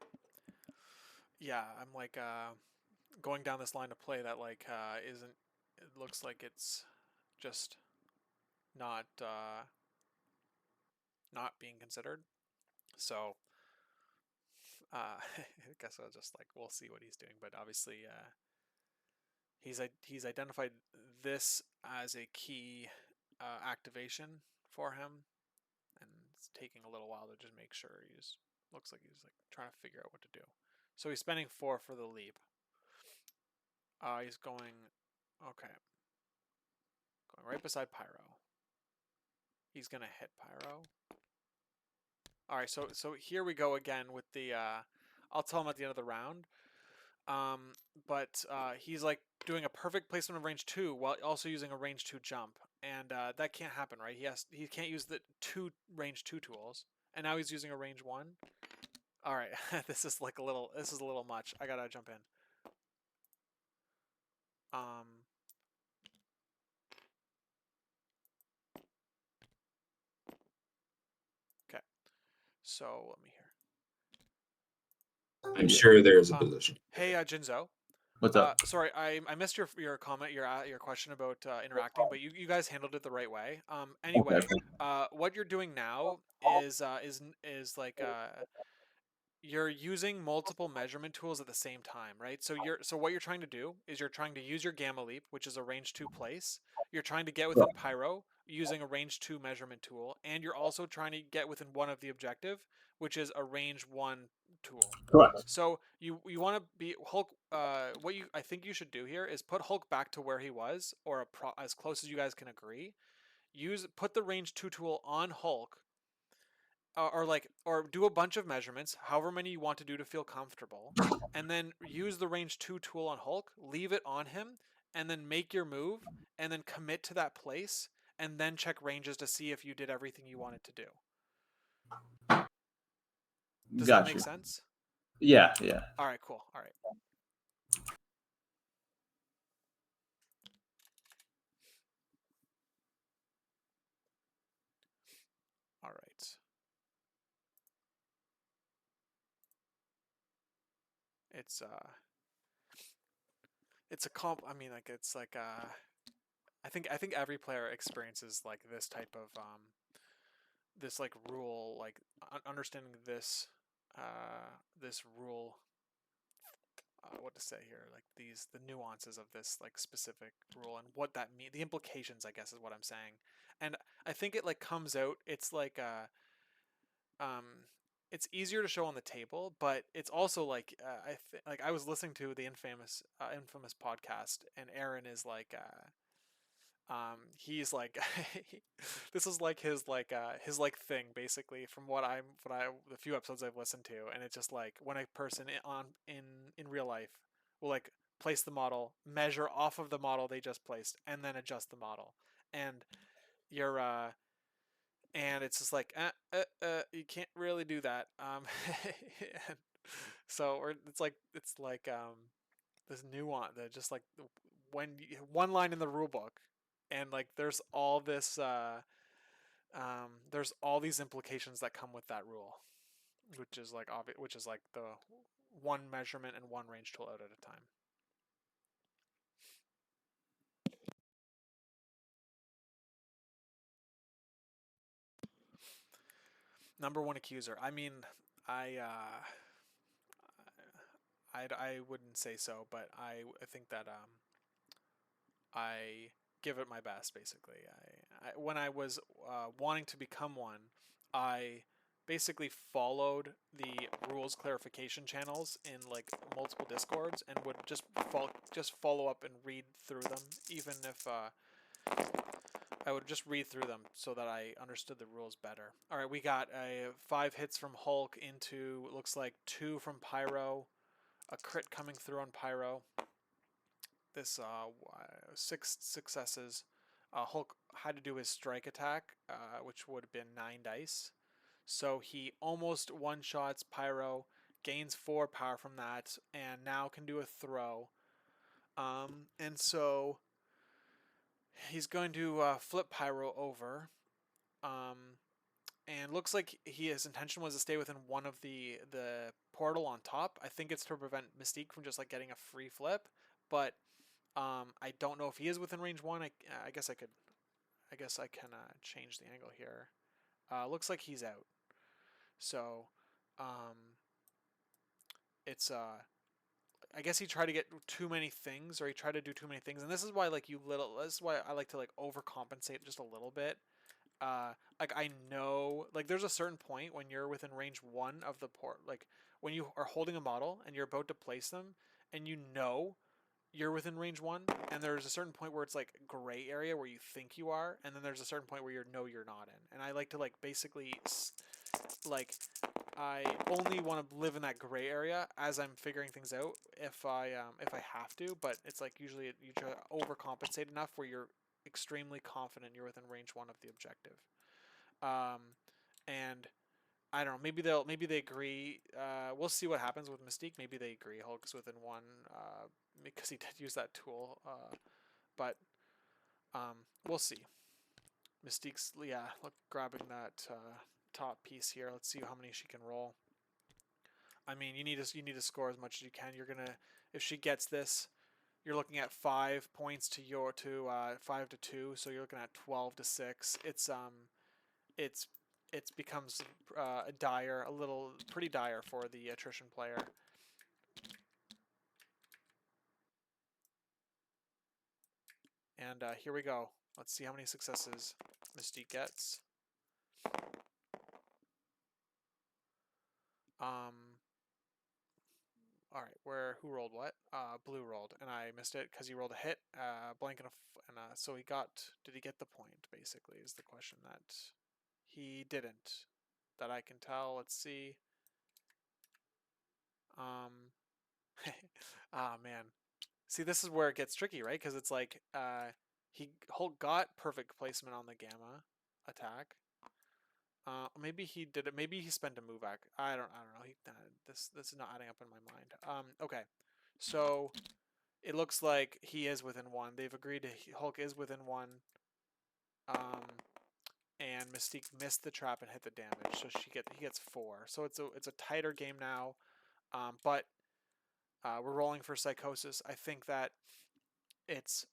Yeah, I'm like going down this line of play that like isn't... It looks like it's just not being considered. So I guess I'll just like, we'll see what he's doing, but obviously he's identified this as a key activation for him, and it's taking a little while to just make sure. Looks like he's like trying to figure out what to do. So he's spending 4 for the leap. He's going right beside Pyro. He's gonna hit Pyro. All right, so here we go again with the. I'll tell him at the end of the round. But he's like doing a perfect placement of range 2 while also using a range 2 jump, and that can't happen, right? He can't use the 2 range 2 tools, and now he's using a range 1. All right, this is a little much. I gotta jump in. Okay, so let me hear. I'm sure there's a position. Hey, Jinzo. What's up? Sorry, I missed your comment, your question about interacting, but you guys handled it the right way. Anyway, Okay. what you're doing now is like you're using multiple measurement tools at the same time, right? So what you're trying to do is you're trying to use your Gamma Leap, which is a range 2 place. You're trying to get within Pyro using a range 2 measurement tool, and you're also trying to get within one of the objective, which is a range 1 tool. Correct. So you want to be Hulk. What I think you should do here is put Hulk back to where he was, or as close as you guys can agree. Put the range 2 tool on Hulk, or do a bunch of measurements, however many you want to do to feel comfortable, and then use the range 2 tool on Hulk, leave it on him, and then make your move, and then commit to that place, and then check ranges to see if you did everything you wanted to do. Does that make sense? Yeah. All right, cool. All right. it's a comp. I mean, like it's like I think every player experiences like this type of this like rule, like understanding this this rule. What to say here? Like the nuances of this like specific rule and what that mean, the implications, I guess, is what I'm saying. And I think it like comes out. It's like it's easier to show on the table, but it's also like like I was listening to the infamous podcast, and Aaron is like he's like this is like his like thing basically from the few episodes I've listened to, and it's just like when a person in real life will like place the model, measure off of the model they just placed, and then adjust the model, and you're and it's just like you can't really do that so or it's like this nuance that just like when one line in the rule book, and like there's all this there's all these implications that come with that rule, which is like obvious, which is like the one measurement and one range tool out at a time. Number one accuser. I mean, I I wouldn't say so, but I think that I give it my best. Basically, when I was wanting to become one, I basically followed the rules clarification channels in like multiple discords and would just follow up and read through them, even if I would just read through them so that I understood the rules better. All right, we got 5 hits from Hulk into, looks like 2 from Pyro, a crit coming through on Pyro. This 6 successes. Hulk had to do his strike attack, which would have been 9 dice. So he almost one-shots Pyro, gains 4 power from that, and now can do a throw. And so he's going to flip Pyro over. And looks like his intention was to stay within one of the portal on top. I think it's to prevent Mystique from just like getting a free flip, but I don't know if he is within range 1. I guess I could. I guess I can change the angle here. Looks like he's out. So, it's I guess he tried to get too many things, or he tried to do too many things, and this is why like this is why I like to like overcompensate just a little bit. Like I know, like there's a certain point when you're within range 1 of the port, like when you are holding a model and you're about to place them, and you know you're within range 1, and there's a certain point where it's like gray area where you think you are, and then there's a certain point where you're not in. And I like to like basically like I only want to live in that gray area as I'm figuring things out if I have to, but it's like usually you try to overcompensate enough where you're extremely confident you're within range 1 of the objective. And I don't know, maybe they agree. We'll see what happens with Mystique. Maybe they agree Hulk's within 1 because he did use that tool. But we'll see. Mystique's, yeah, look, grabbing that top piece here. Let's see how many she can roll. I mean, you need to score as much as you can. You're gonna, if she gets this, you're looking at 5 points to 5 to 2, so you're looking at 12 to 6. It becomes pretty dire for the attrition player. And here we go. Let's see how many successes Mystique gets. All right, who rolled what? Blue rolled, and I missed it because he rolled a hit, blank and so he got. Did he get the point? Basically, is the question that he didn't, that I can tell. Let's see. Ah man, see this is where it gets tricky, right? Because it's like Hulk got perfect placement on the gamma attack. Maybe he did it. Maybe he spent a move back. I don't know. This is not adding up in my mind. Okay, so it looks like he is within 1. They've agreed to Hulk is within 1. And Mystique missed the trap and hit the damage, so he gets 4. So it's a tighter game now. But We're rolling for Psychosis. I think that it's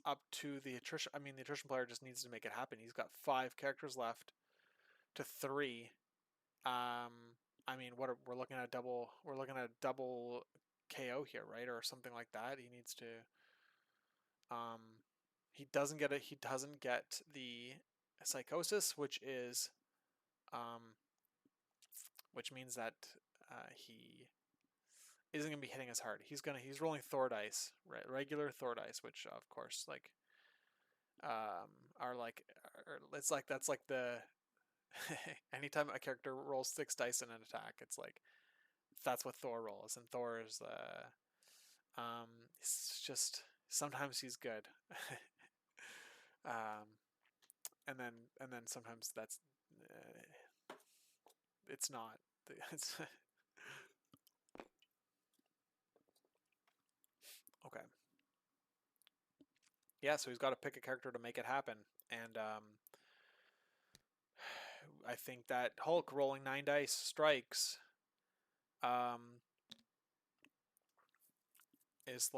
up to the attrition. I mean, the attrition player just needs to make it happen. He's got 5 characters left to 3. I mean, we're looking at a double. We're looking at a double KO here, right, or something like that. He needs to. He doesn't get it. He doesn't get the Psychosis, which means that he isn't gonna be hitting as hard. He's rolling Thor dice, right? Regular Thor dice, which of course are like that's like the anytime a character rolls 6 dice in an attack, it's like that's what Thor rolls, and Thor is it's just sometimes he's good, and then sometimes that's it's not. It's okay. Yeah, so he's got to pick a character to make it happen, and I think that Hulk rolling 9 dice strikes is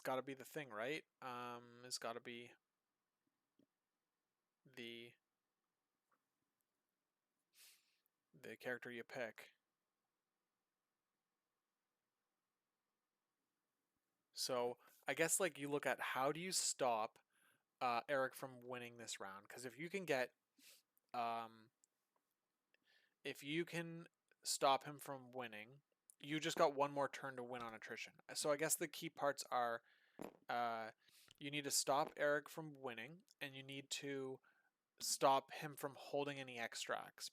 got to be the thing, right? Is got to be the character you pick. So I guess like you look at how do you stop Eric from winning this round? Because if you can stop him from winning, you just got one more turn to win on attrition. So I guess the key parts are you need to stop Eric from winning, and you need to stop him from holding any extracts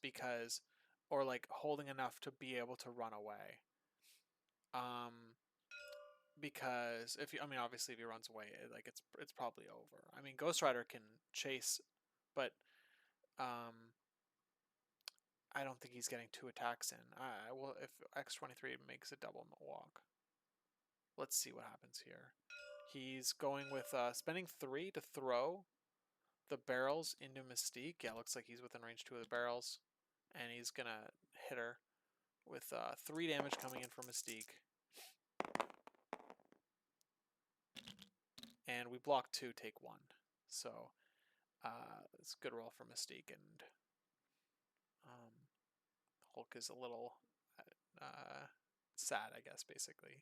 or like holding enough to be able to run away. Because obviously if he runs away, like it's probably over. I mean, Ghost Rider can chase, but I don't think he's getting 2 attacks in. Well, if X23 makes a double walk. Let's see what happens here. He's going with spending 3 to throw the barrels into Mystique. Yeah, looks like he's within range 2 of the barrels. And he's going to hit her with 3 damage coming in from Mystique. And we block 2, take 1. So it's a good roll for Mystique. And Hulk is a little sad, I guess, basically.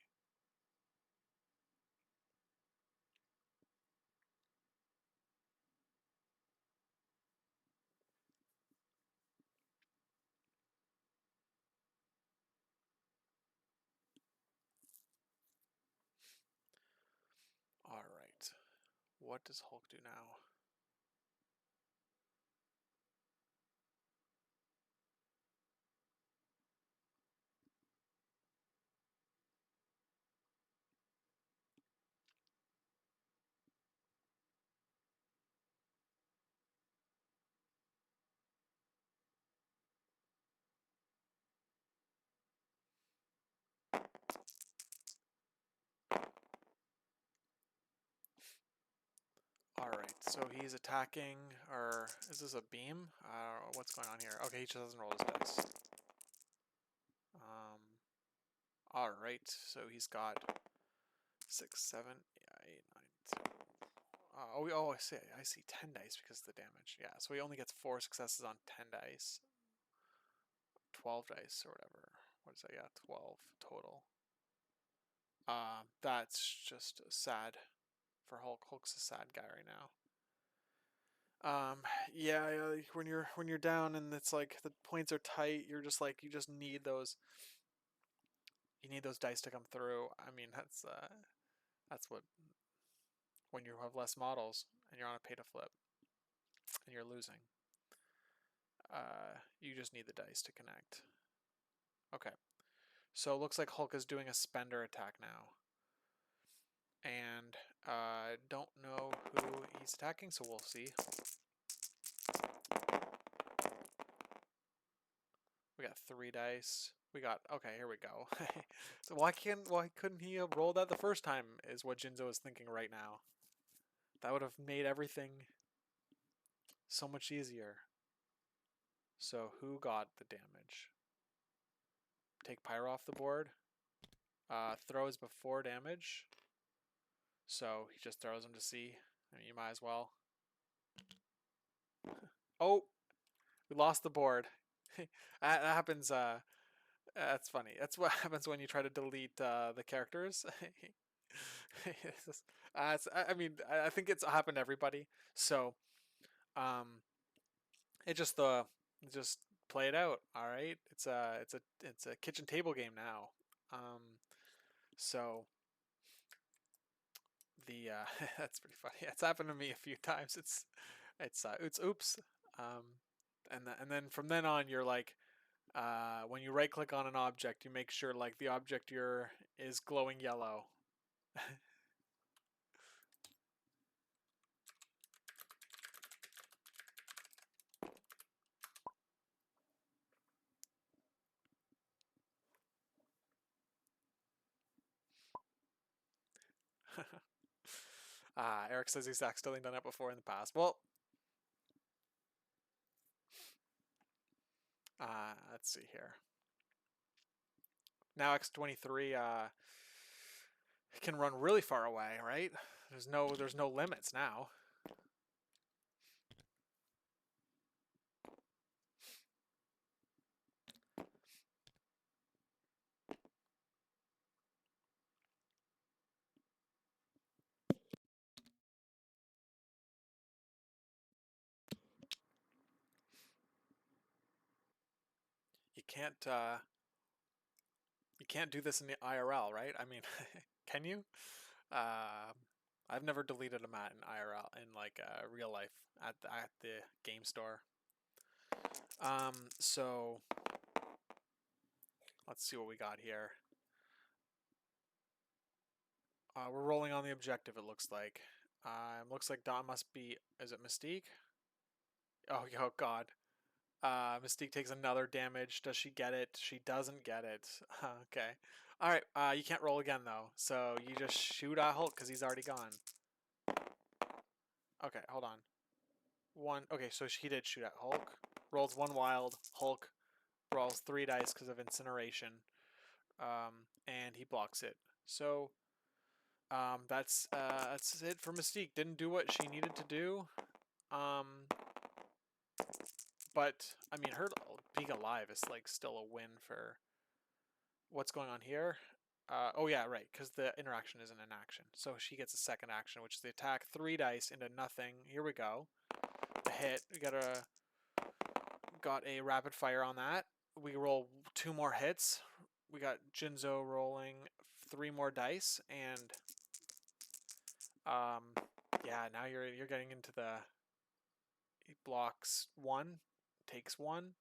All right. What does Hulk do now? All right, so he's attacking, or is this a beam? I don't know what's going on here. Okay, he just doesn't roll his dice. All right, so he's got 6, 7, 8, 9, 10. I see 10 dice because of the damage. Yeah, so he only gets 4 successes on 10 dice. 12 dice or whatever. What is that? Yeah, 12 total. That's just sad for Hulk. Hulk's a sad guy right now. Yeah, when you're down and it's like the points are tight, you're just like you just need those. You need those dice to come through. I mean, that's what when you have less models and you're on a pay to flip and you're losing. You just need the dice to connect. Okay, so it looks like Hulk is doing a spender attack now, and don't know who he's attacking, so we'll see. We got 3 dice. Okay, here we go. So why couldn't he have rolled that the first time is what Jinzo is thinking right now. That would have made everything so much easier. So who got the damage? take Pyro off the board. Throws before damage. So he just throws him to C. I mean, you might as well. Oh, we lost the board. That happens. That's funny. That's what happens when you try to delete the characters. I mean, I think it's happened to everybody. So, it just play it out. All right, it's a kitchen table game now. So the that's pretty funny. It's happened to me a few times. It's oops. And then from then on, you're like, when you right click on an object, you make sure like the object is glowing yellow. Eric says he's accidentally done it before in the past. Well, let's see here. Now X23 can run really far away, right? There's no limits now. You can't do this in the IRL, right? I mean, can you? I've never deleted a mat in IRL in like real life at the game store. So let's see what we got here. We're rolling on the objective. It looks like. Looks like Dot must be. Is it Mystique? Oh God. Mystique takes another damage. Does she get it? She doesn't get it. Okay. All right. You can't roll again though, so you just shoot at Hulk because he's already gone. Okay, hold on. One. Okay, so he did shoot at Hulk. Rolls one wild. Hulk rolls 3 dice because of incineration, and he blocks it. So that's it for Mystique. Didn't do what she needed to do. But I mean, her being alive is like still a win for what's going on here. Oh yeah, right, because the interaction isn't an action. So she gets a second action, which is the attack. 3 dice into nothing. Here we go. The hit. We got a rapid fire on that. We roll 2 more hits. We got Jinzo rolling 3 more dice, and yeah, now you're getting into the blocks 1, takes 1.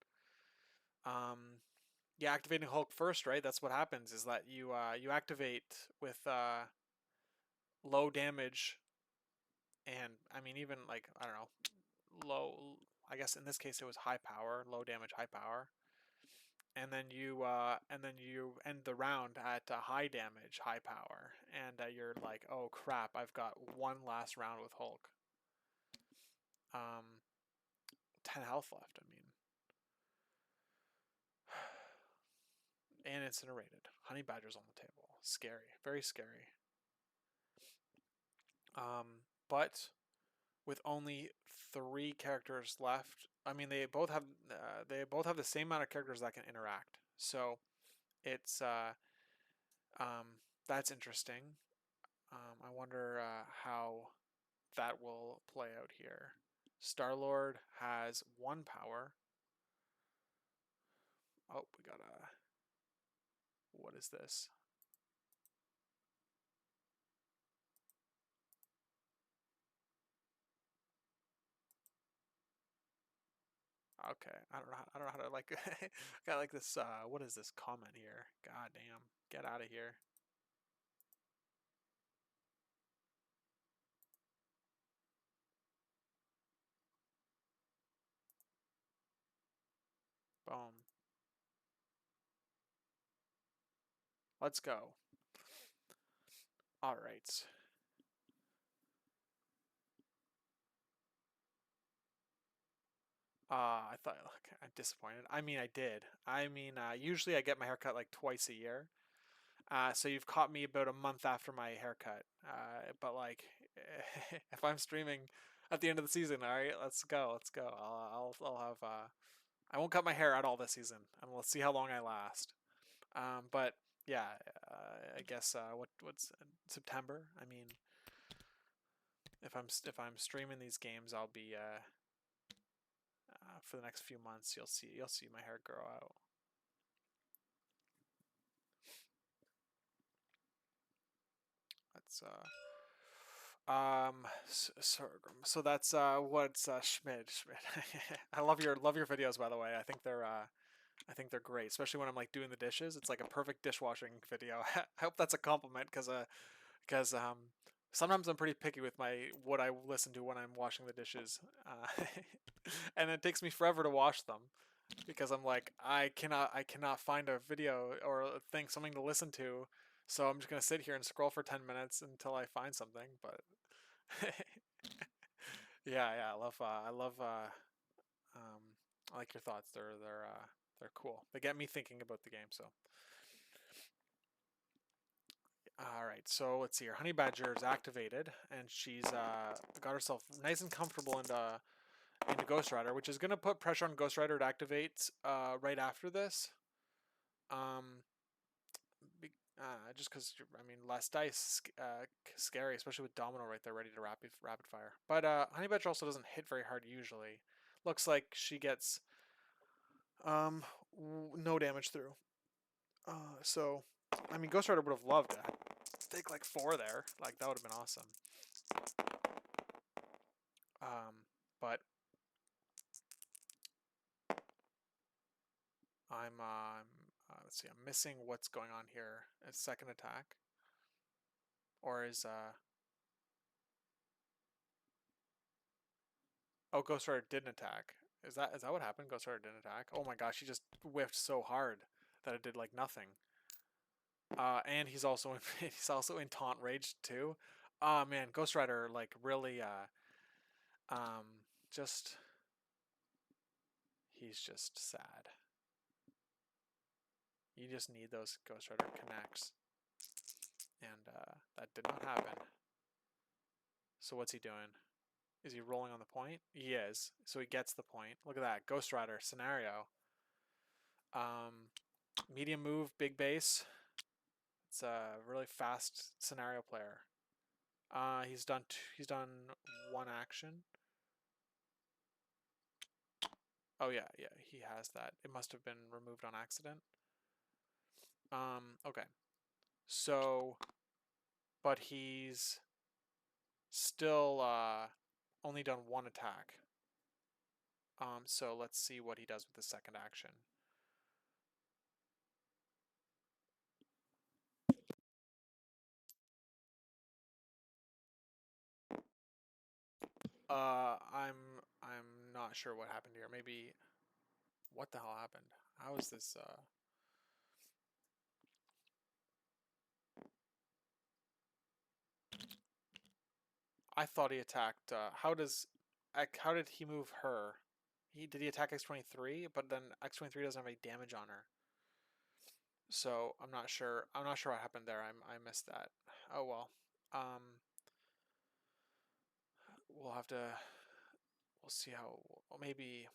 Yeah, activating Hulk first, right? That's what happens. Is that you activate with low damage, and I mean even like I don't know, low. I guess in this case it was high power, low damage, high power, and then you end the round at high damage, high power, and you're like, oh crap, I've got one last round with Hulk. 10 health left. I mean. And incinerated. Honey badgers on the table. Scary. Very scary. But with only 3 characters left, I mean they both have the same amount of characters that can interact. So it's that's interesting. I wonder how that will play out here. Star-Lord has 1 power. Oh, we got a. What is this? Okay, I don't know how to like. Got like this. What is this comment here? God damn, get out of here. Boom. Let's go. All right. I thought look, I'm disappointed. I mean, I did. I mean, usually I get my haircut like twice a year. So you've caught me about a month after my haircut. But like, if I'm streaming at the end of the season, all right, let's go, let's go. I'll have. I won't cut my hair at all this season, and we'll see how long I last. But yeah, I guess what's September? I mean, if I'm streaming these games, I'll be for the next few months. You'll see my hair grow out. That's so that's what's Schmid. I love your videos, by the way. I think they're great, especially when I'm like doing the dishes. It's like a perfect dishwashing video. I hope that's a compliment because sometimes I'm pretty picky with my what I listen to when I'm washing the dishes, and it takes me forever to wash them because I'm like I cannot find a video or a thing something to listen to, so I'm just gonna sit here and scroll for 10 minutes until I find something. But yeah, um, I like your thoughts. They're cool. They get me thinking about the game. So all right, so let's see here. Honey Badger is activated, and she's got herself nice and comfortable into Ghost Rider, which is gonna put pressure on Ghost Rider to activate right after this. Um, just because I mean less dice, scary, especially with Domino right there ready to rapid fire. But Honey Badger also doesn't hit very hard usually. Looks like she gets no damage through. So I mean Ghost Rider would have loved to take like 4 there. Like that would have been awesome. But let's see. I'm missing what's going on here. A second attack, or is oh Ghost Rider didn't attack. Is that what happened? Ghost Rider didn't attack. Oh my gosh, he just whiffed so hard that it did like nothing. And he's also in, he's also in taunt rage too. Oh man, Ghost Rider like really just he's just sad. You just need those Ghost Rider connects. And that did not happen. So what's he doing? Is he rolling on the point? He is. So he gets the point. Look at that. Ghost Rider scenario. Medium move, big base. It's a really fast scenario player. He's done one action. Oh yeah, he has that. It must have been removed on accident. Okay. So, but he's still only done one attack. So let's see what he does with the second action. I'm not sure what happened here. Maybe what the hell happened? How is this I thought he attacked how did he move her? Did he attack X-23, but then X-23 doesn't have any damage on her. So I'm not sure. I'm not sure what happened there. I missed that. Oh well. Um, we'll have to. We'll see how. Well, maybe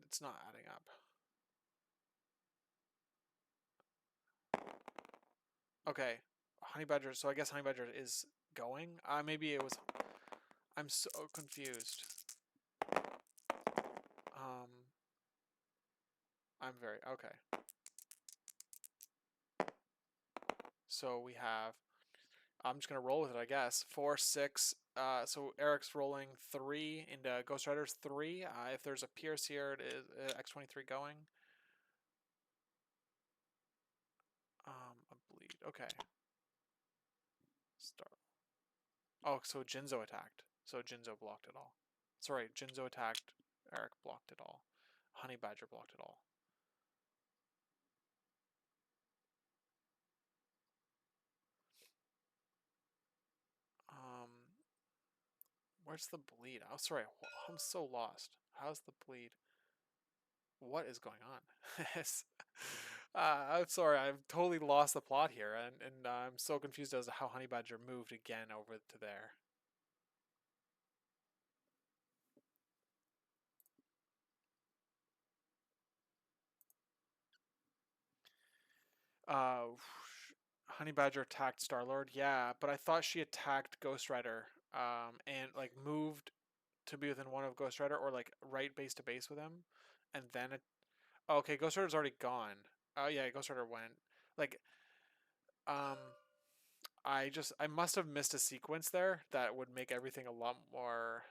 it's not adding up. Okay, Honey Badger. So I guess Honey Badger is going. Maybe it was. I'm so confused. Um, I'm very okay. So we have. I'm just gonna roll with it, I guess. 4, 6. So Eric's rolling 3 into Ghost Rider's 3. If there's a Pierce here, it is X-23 going. A bleed. Okay. Start. Oh, so Jinzo attacked. So Jinzo blocked it all. Sorry, Jinzo attacked. Eric blocked it all. Honey Badger blocked it all. Where's the bleed? Oh, sorry. I'm so lost. How's the bleed? What is going on? I'm sorry. I've totally lost the plot here, and I'm so confused as to how Honey Badger moved again over to there. Uh, Honey Badger attacked Star-Lord. Yeah, but I thought she attacked Ghost Rider. And like moved to be within one of Ghost Rider, or like right base to base with him, and then it. Oh, okay, Ghost Rider's already gone. Oh yeah, Ghost Rider went. Like, um, I must have missed a sequence there that would make everything a lot more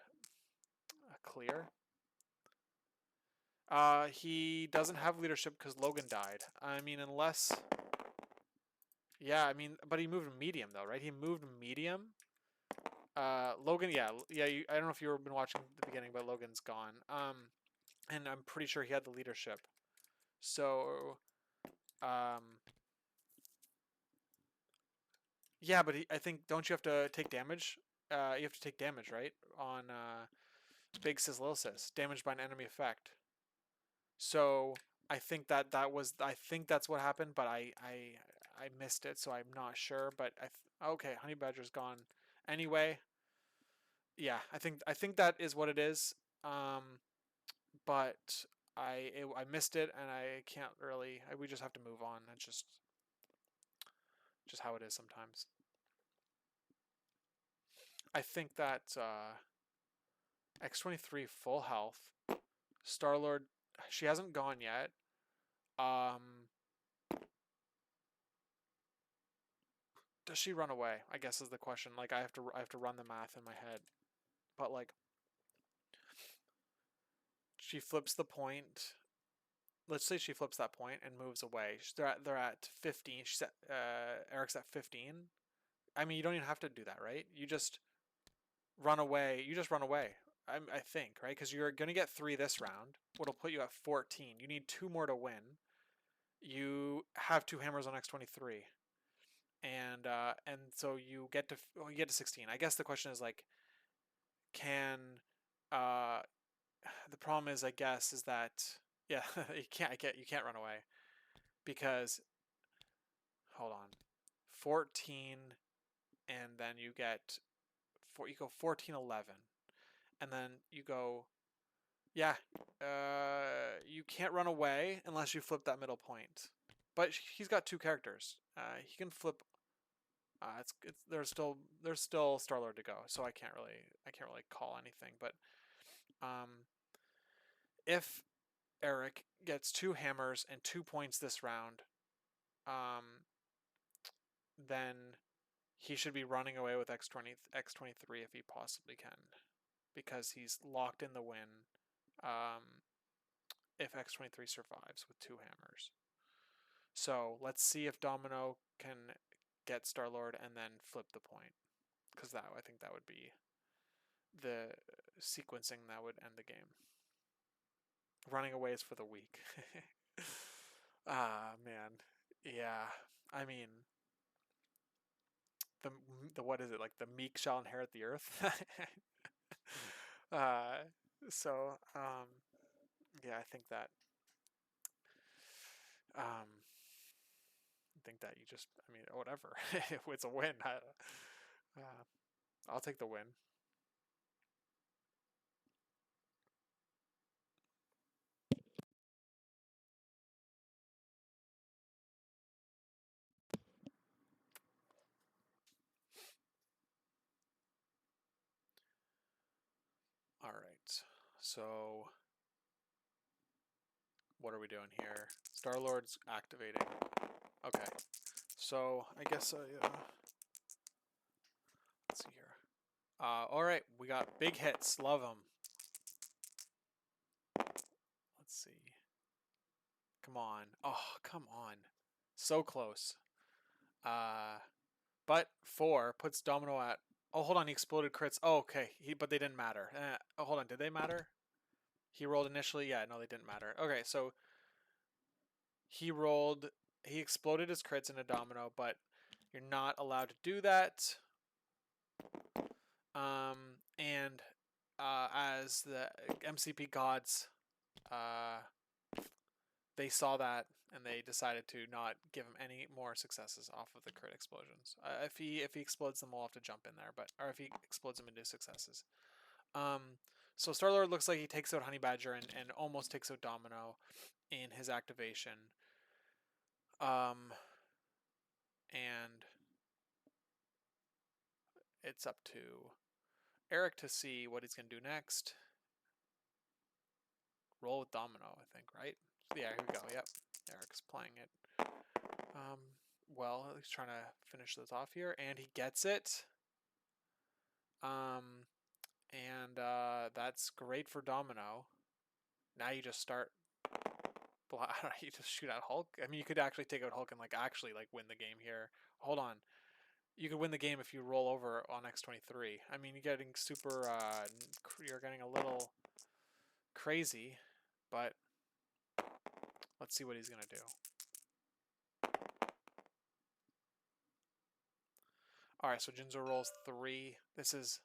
clear. He doesn't have leadership because Logan died. I mean, unless. Yeah, I mean, but he moved medium though, right? He moved medium. Logan, yeah. I don't know if you've been watching the beginning, but Logan's gone. And I'm pretty sure he had the leadership. So, yeah, but I think, don't you have to take damage? You have to take damage, right? On Big Sis Little Sis, damaged by an enemy effect. So I think I think that's what happened, but I missed it, so I'm not sure. But okay, Honey Badger's gone. Anyway, yeah, I think that is what it is. But I missed it, and I can't really. We just have to move on. It's just how it is sometimes. I think that X-23 full health. Star-Lord, she hasn't gone yet. Does she run away? I guess is the question. Like I have to run the math in my head. But like she flips the point. Let's say she flips that point and moves away. They're at 15. She's at Eric's at 15. I mean, you don't even have to do that, right? You just run away. You just run away. I think, right? Because you're gonna get 3 this round, what'll put you at 14. You need 2 more to win. You have 2 hammers on X-23, and so you get to 16. I guess the question is like, can uh the problem is, I guess, is that yeah, you can't run away because hold on, 14, and then you go 14 11, and then you go yeah, you can't run away unless you flip that middle point. But he's got 2 characters. He can flip. There's still Star-Lord to go, so I can't really call anything. But if Eric gets 2 hammers and 2 points this round, then he should be running away with X-23 if he possibly can, because he's locked in the win. If X-23 survives with 2 hammers. So let's see if Domino can get Star-Lord and then flip the point, because I think that would be the sequencing that would end the game. Running away is for the weak. Ah, man. Yeah. I mean, the what is it, like the meek shall inherit the earth? uh, so yeah, I think that you just, I mean, whatever. It's a win. I'll take the win. All right. So what are we doing here? Star-Lord's activating. Okay. So I guess let's see here. All right, we got big hits. Love them. Let's see. Come on. Oh, come on. So close. But 4 puts Domino at. Oh, hold on. He exploded crits. Oh, okay. But they didn't matter. Oh, hold on. Did they matter? He rolled initially. Yeah, no, they didn't matter. Okay, so he rolled. He exploded his crits into Domino, but you're not allowed to do that. And as the MCP gods, they saw that and they decided to not give him any more successes off of the crit explosions. If he explodes them, we'll have to jump in there, or if he explodes them into successes. So Star-Lord looks like he takes out Honey Badger and almost takes out Domino in his activation. And it's up to Eric to see what he's going to do next. Roll with Domino, I think, right? Yeah, here we go. Yep. Eric's playing it. Well, he's trying to finish this off here, and he gets it. And that's great for Domino. Now you just start. You just shoot at Hulk. I mean, you could actually take out Hulk and actually win the game here. Hold on. You could win the game if you roll over on X-23. I mean, you're getting super. You're getting a little crazy, but let's see what he's gonna do. All right, so Jinzo rolls 3. This is.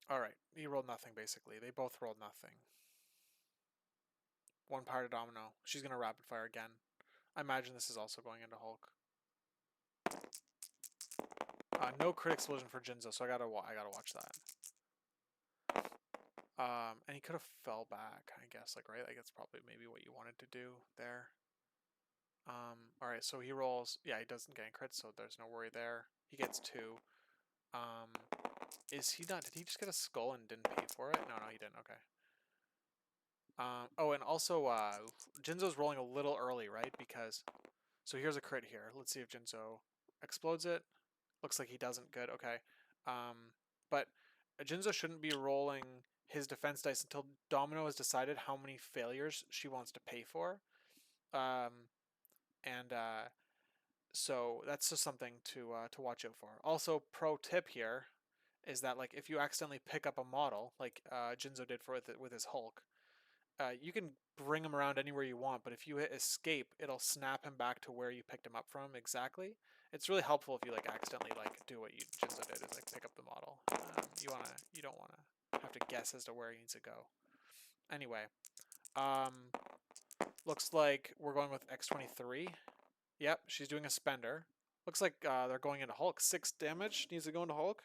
All right, he rolled nothing basically. They both rolled nothing. One power to Domino. She's gonna rapid fire again. I imagine this is also going into Hulk. No crit explosion for Jinzo, so I gotta watch that. And he could have fell back, I guess. Right? That's probably maybe what you wanted to do there. All right, so he rolls. Yeah, he doesn't get any crits, so there's no worry there. He gets 2. Is he not? Did he just get a skull and didn't pay for it? No, he didn't. Okay. Oh, and also, Jinzo's rolling a little early, right? Because, so here's a crit here. Let's see if Jinzo explodes it. Looks like he doesn't. Good. Okay. But Jinzo shouldn't be rolling his defense dice until Domino has decided how many failures she wants to pay for. So that's just something to watch out for. Also, pro tip here is that if you accidentally pick up a model like Jinzo did with his Hulk, you can bring him around anywhere you want, but if you hit escape, it'll snap him back to where you picked him up from exactly. It's really helpful if you accidentally do what Jinzo did, is pick up the model. You don't wanna have to guess as to where he needs to go. Anyway, looks like we're going with X-23. Yep, she's doing a spender. Looks like they're going into Hulk. 6 damage needs to go into Hulk.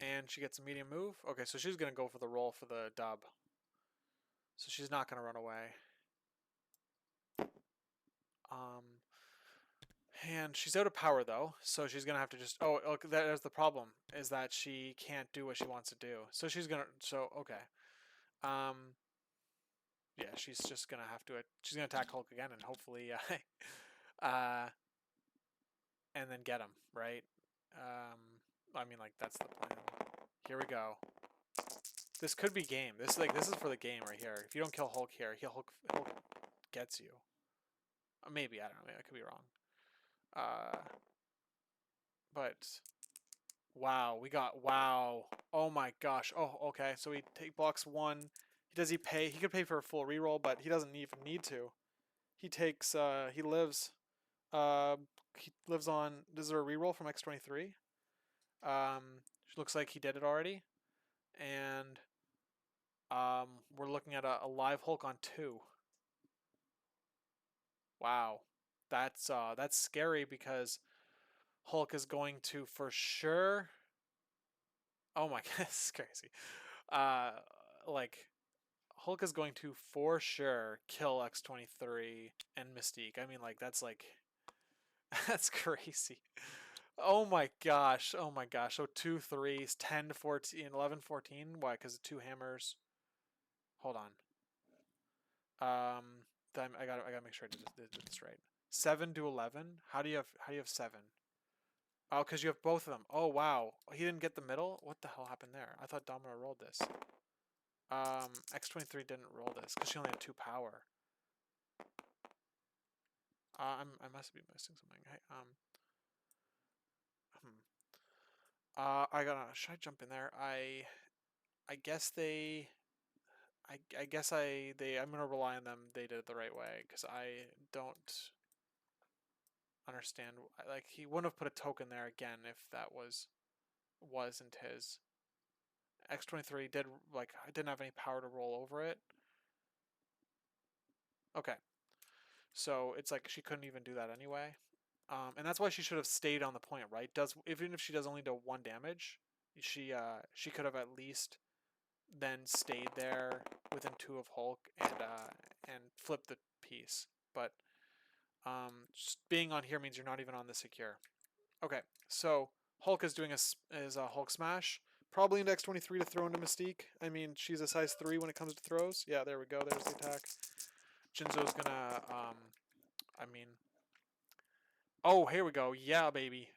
And she gets a medium move. Okay, so she's going to go for the roll for the dub. So she's not going to run away. And she's out of power, though. So she's going to have to just... Oh, look, there's the problem. Is that she can't do what she wants to do. So she's going to... So, okay. Yeah, she's just going to have to... She's going to attack Hulk again and hopefully... and then get him, right? I mean, that's the plan. Here we go. This could be game. This is for the game right here. If you don't kill Hulk here, Hulk gets you. Maybe, I don't know. Maybe I could be wrong. But wow, we got wow. Oh my gosh. Oh, okay. So he blocks 1. He pay? He could pay for a full reroll, but he doesn't even need to. He takes. He lives. He lives on. Is there a reroll from X-23? Looks like he did it already, and we're looking at a live Hulk on 2. Wow, that's scary because Hulk is going to for sure. Oh my god, this is crazy. Hulk is going to for sure kill X-23 and Mystique. I mean, that's that's crazy. Oh my gosh. Oh my gosh. So 2 3s, 10 to 14, 11 14. Why? Because of 2 hammers. Hold on. I gotta make sure I did this right. 7 to 11. How do you have 7? Oh, because you have both of them. Oh wow. He didn't get the middle. What the hell happened there? I thought Domino rolled this. X-23 didn't roll this because she only had 2 power. I must be missing something. Hey, Should I jump in there? I guess they. I guess I'm gonna rely on them. They did it the right way because I don't understand. Like he wouldn't have put a token there again if that wasn't his. X23 did like I didn't have any power to roll over it. Okay, so it's like she couldn't even do that anyway, and that's why she should have stayed on the point, right? Even if she does only do 1 damage, she could have at least then stayed there within 2 of Hulk and flipped the piece. But just being on here means you're not even on the secure. Okay, so Hulk is doing a Hulk smash. Probably into X23 to throw into Mystique. I mean, she's a size 3 when it comes to throws. Yeah, there we go. There's the attack. Jinzo's gonna, I mean... Oh, here we go. Yeah, baby.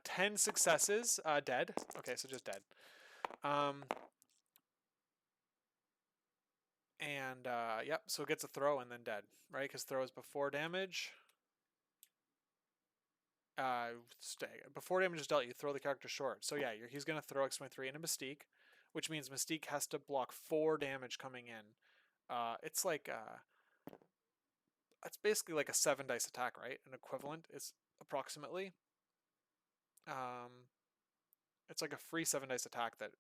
10 successes. Dead. Okay, so just dead. Yep, so it gets a throw and then dead, right? Because throw is before damage. Before damage is dealt, you throw the character short. So yeah, he's going to throw X23 into Mystique, which means Mystique has to block 4 damage coming in. It's like it's basically like a 7 dice attack, right? An equivalent is approximately. It's like a free 7 dice attack that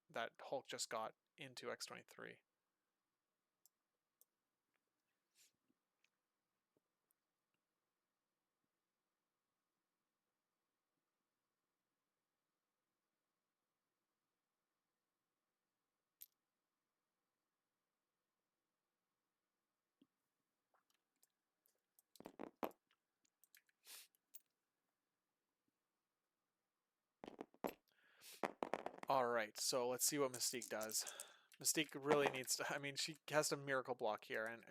Hulk just got into X23. Alright, so let's see what Mystique does. Mystique really needs to... I mean, she has a miracle block here, and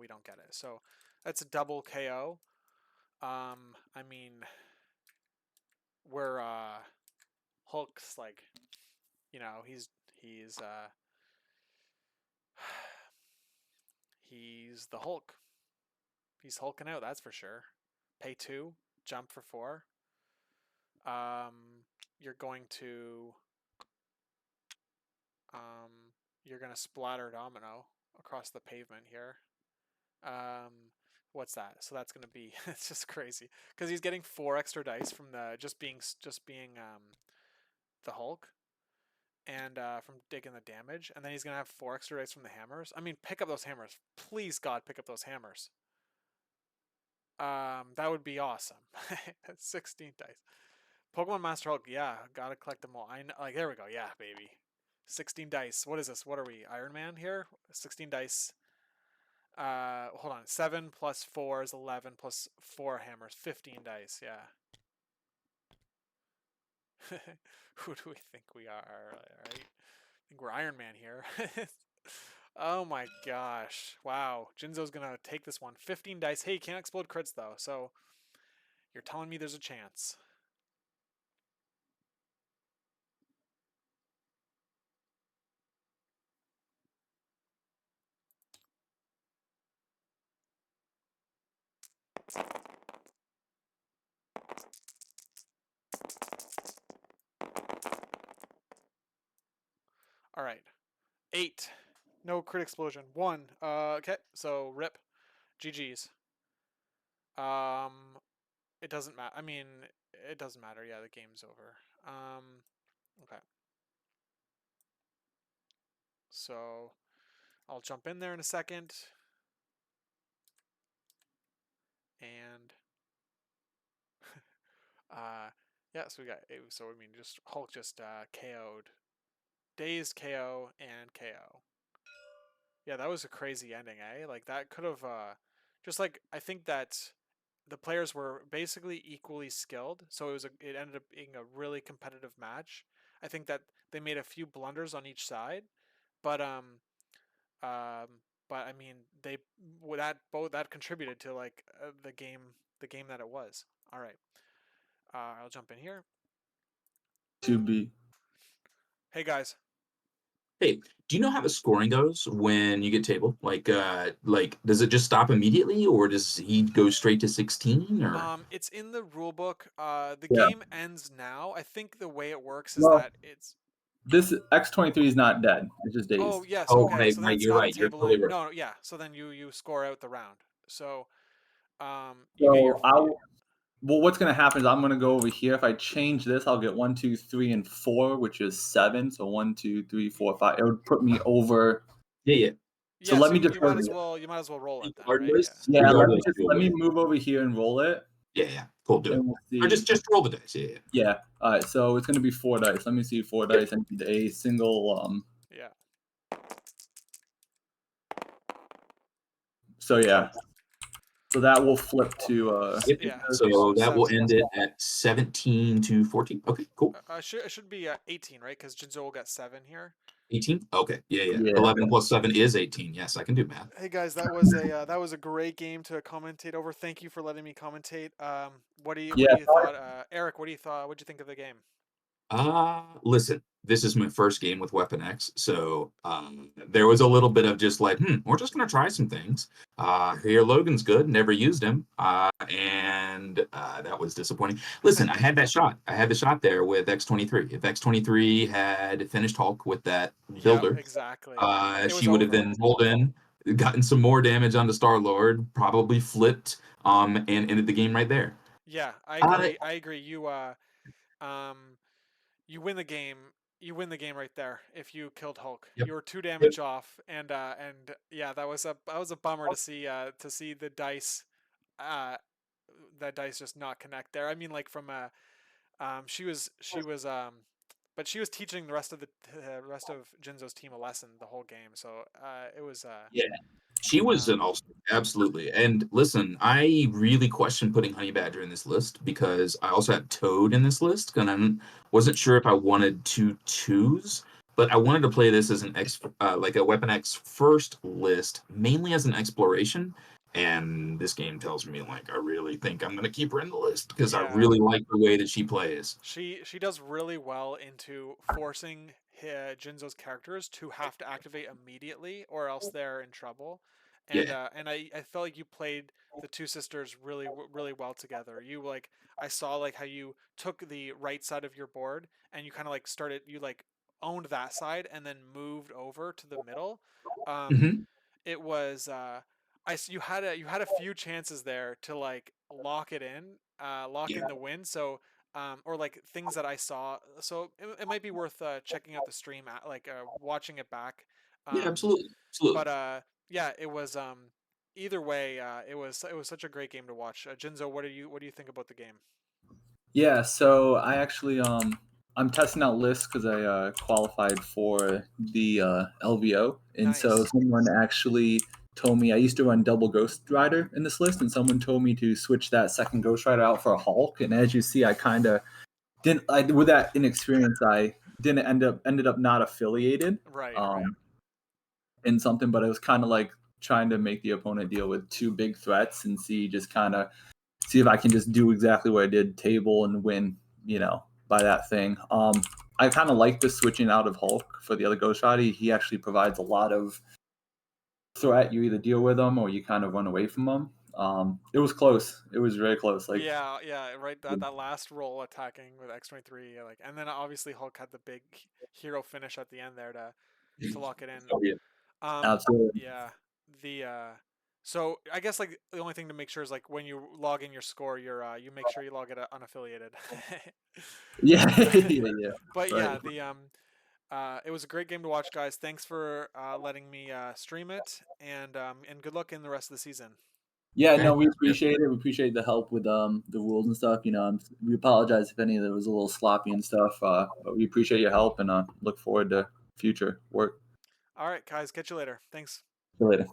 we don't get it. So that's a double KO. I mean, we're... Hulk's like... You know, he's he's the Hulk. He's hulking out, that's for sure. Pay 2, jump for 4. You're going to... you're going to splatter Domino across the pavement here. What's that? So that's going to be... it's just crazy. Because he's getting 4 extra dice from the just being the Hulk. And from taking the damage. And then he's going to have 4 extra dice from the hammers. I mean, pick up those hammers. Please, God, pick up those hammers. That would be awesome. 16 dice. Pokemon Master Hulk, yeah, gotta collect them all. I know, like, there we go, yeah, baby. 16 dice. What is this? What are we? Iron Man here? 16 dice. Hold on. 7 plus 4 is 11 plus 4 hammers. 15 dice, yeah. Who do we think we are? Right? I think we're Iron Man here. Oh my gosh. Wow. Jinzo's gonna take this one. 15 dice. Hey, can't explode crits though, so you're telling me there's a chance. All right. 8. No crit explosion. 1. Okay, so rip. GG's. It doesn't matter. I mean, it doesn't matter. Yeah, the game's over. Okay. So I'll jump in there in a second. And yeah, so we got, so I mean, just Hulk just KO'd. Dazed KO and KO. Yeah, that was a crazy ending, eh? Like that could have just like I think that the players were basically equally skilled, so it ended up being a really competitive match. I think that they made a few blunders on each side, but but I mean that contributed to like the game that it was. All right, I'll jump in here. To be. Hey guys. Hey, do you know how the scoring goes when you get table? Like, does it just stop immediately, or does he go straight to 16? Or It's in the rule book. The Yeah. game ends now. I think the way it works is Well, that it's. this X23 is not dead. It's just dazed. Oh yes, oh, okay. right, So then right, it's you're not a right. You're table. totally right. No, yeah. So then you score out the round. So you get your. So well, what's gonna happen is I'm gonna go over here. If I change this, I'll get 1, 2, 3, and 4, which is 7. So 1, 2, 3, 4, 5. It would put me over. Yeah. So Yeah. let So me just you might as well roll it then, right? Yeah. Regardless, yeah, regardless, let me move over here and roll it, yeah. Cool, do it. and we'll see. Or just roll the dice. Yeah. Yeah. All right. So it's gonna be 4 dice. Let me see 4 dice. I need a single. Yeah. So yeah. So that will flip to. Yep. Yeah. So that will 7. end it at 17 to 14. Okay, cool. It should be 18, right? Because Jinzo will get 7 here. 18. Okay. Yeah. Yeah. 11 plus 7 is 18. Yes, I can do math. Hey guys, that was a great game to commentate over. Thank you for letting me commentate. What do you thought, Eric? What do you think of the game? Listen, this is my first game with Weapon X, so there was a little bit of just like, we're just gonna try some things. Here, Logan's good, never used him, and that was disappointing. Listen, I had that shot. I had the shot there with X23. If X23 had finished Hulk with that builder, Yeah, exactly. It was she would have over. then rolled in, gotten some more damage onto Star Lord, probably flipped, and ended the game right there. Yeah, I Uh, agree. I agree. Um, you win the game. You win the game right there if you killed Hulk. Yep. You were 2 damage off, and yeah, that was a bummer to see the dice, uh, that dice just not connect there. I mean, like from a, but she was teaching the rest of rest of Jinzo's team a lesson the whole game. So it was Yeah. She was an all absolutely. And listen, I really questioned putting Honey Badger in this list because I also had Toad in this list, and I wasn't sure if I wanted to choose, but I wanted to play this as an like a Weapon X first list, mainly as an exploration. And this game tells me like I really think I'm gonna keep her in the list because I Yeah. really like the way that she plays. She does really well into forcing Jinzo's characters to have to activate immediately, or else they're in trouble. And Yeah. I felt like you played the two sisters really well together. I saw like how you took the right side of your board and you kind of like owned that side and then moved over to the middle. Hmm. It was you had a few chances there to like lock it in, lock in Yeah. the win. So or like things that I saw. So it might be worth checking out the stream, watching it back. Yeah, Um, absolutely. Absolutely. but yeah, it was either way. It was such a great game to watch. Jinzo, what do you think about the game? Yeah, so I actually I'm testing out lists because I qualified for the LVO, and so Nice. someone actually told me I used to run double Ghost Rider in this list, and someone told me to switch that second Ghost Rider out for a Hulk. And as you see, I kind of didn't. With that inexperience, I didn't ended up not affiliated Right. in something, but it was kind of like trying to make the opponent deal with 2 big threats and see if I can just do exactly what I did, table and win, by that thing. I kind of like the switching out of Hulk for the other Ghost Rider. He actually provides a lot of threat. You either deal with him or you kind of run away from him. It was close. It was very close. Like, Yeah, right. That last roll attacking with X23, and then obviously Hulk had the big hero finish at the end there to lock it in. Oh, yeah. Absolutely. Yeah. The so I guess like the only thing to make sure is like when you log in your score, you make sure you log it unaffiliated. Yeah, yeah. But Right. yeah, it was a great game to watch, guys. Thanks for letting me stream it, and good luck in the rest of the season. Yeah, no, we appreciate it. We appreciate the help with the rules and stuff. We apologize if any of it was a little sloppy and stuff, but we appreciate your help and look forward to future work. All right, guys, catch you later. Thanks. See you later.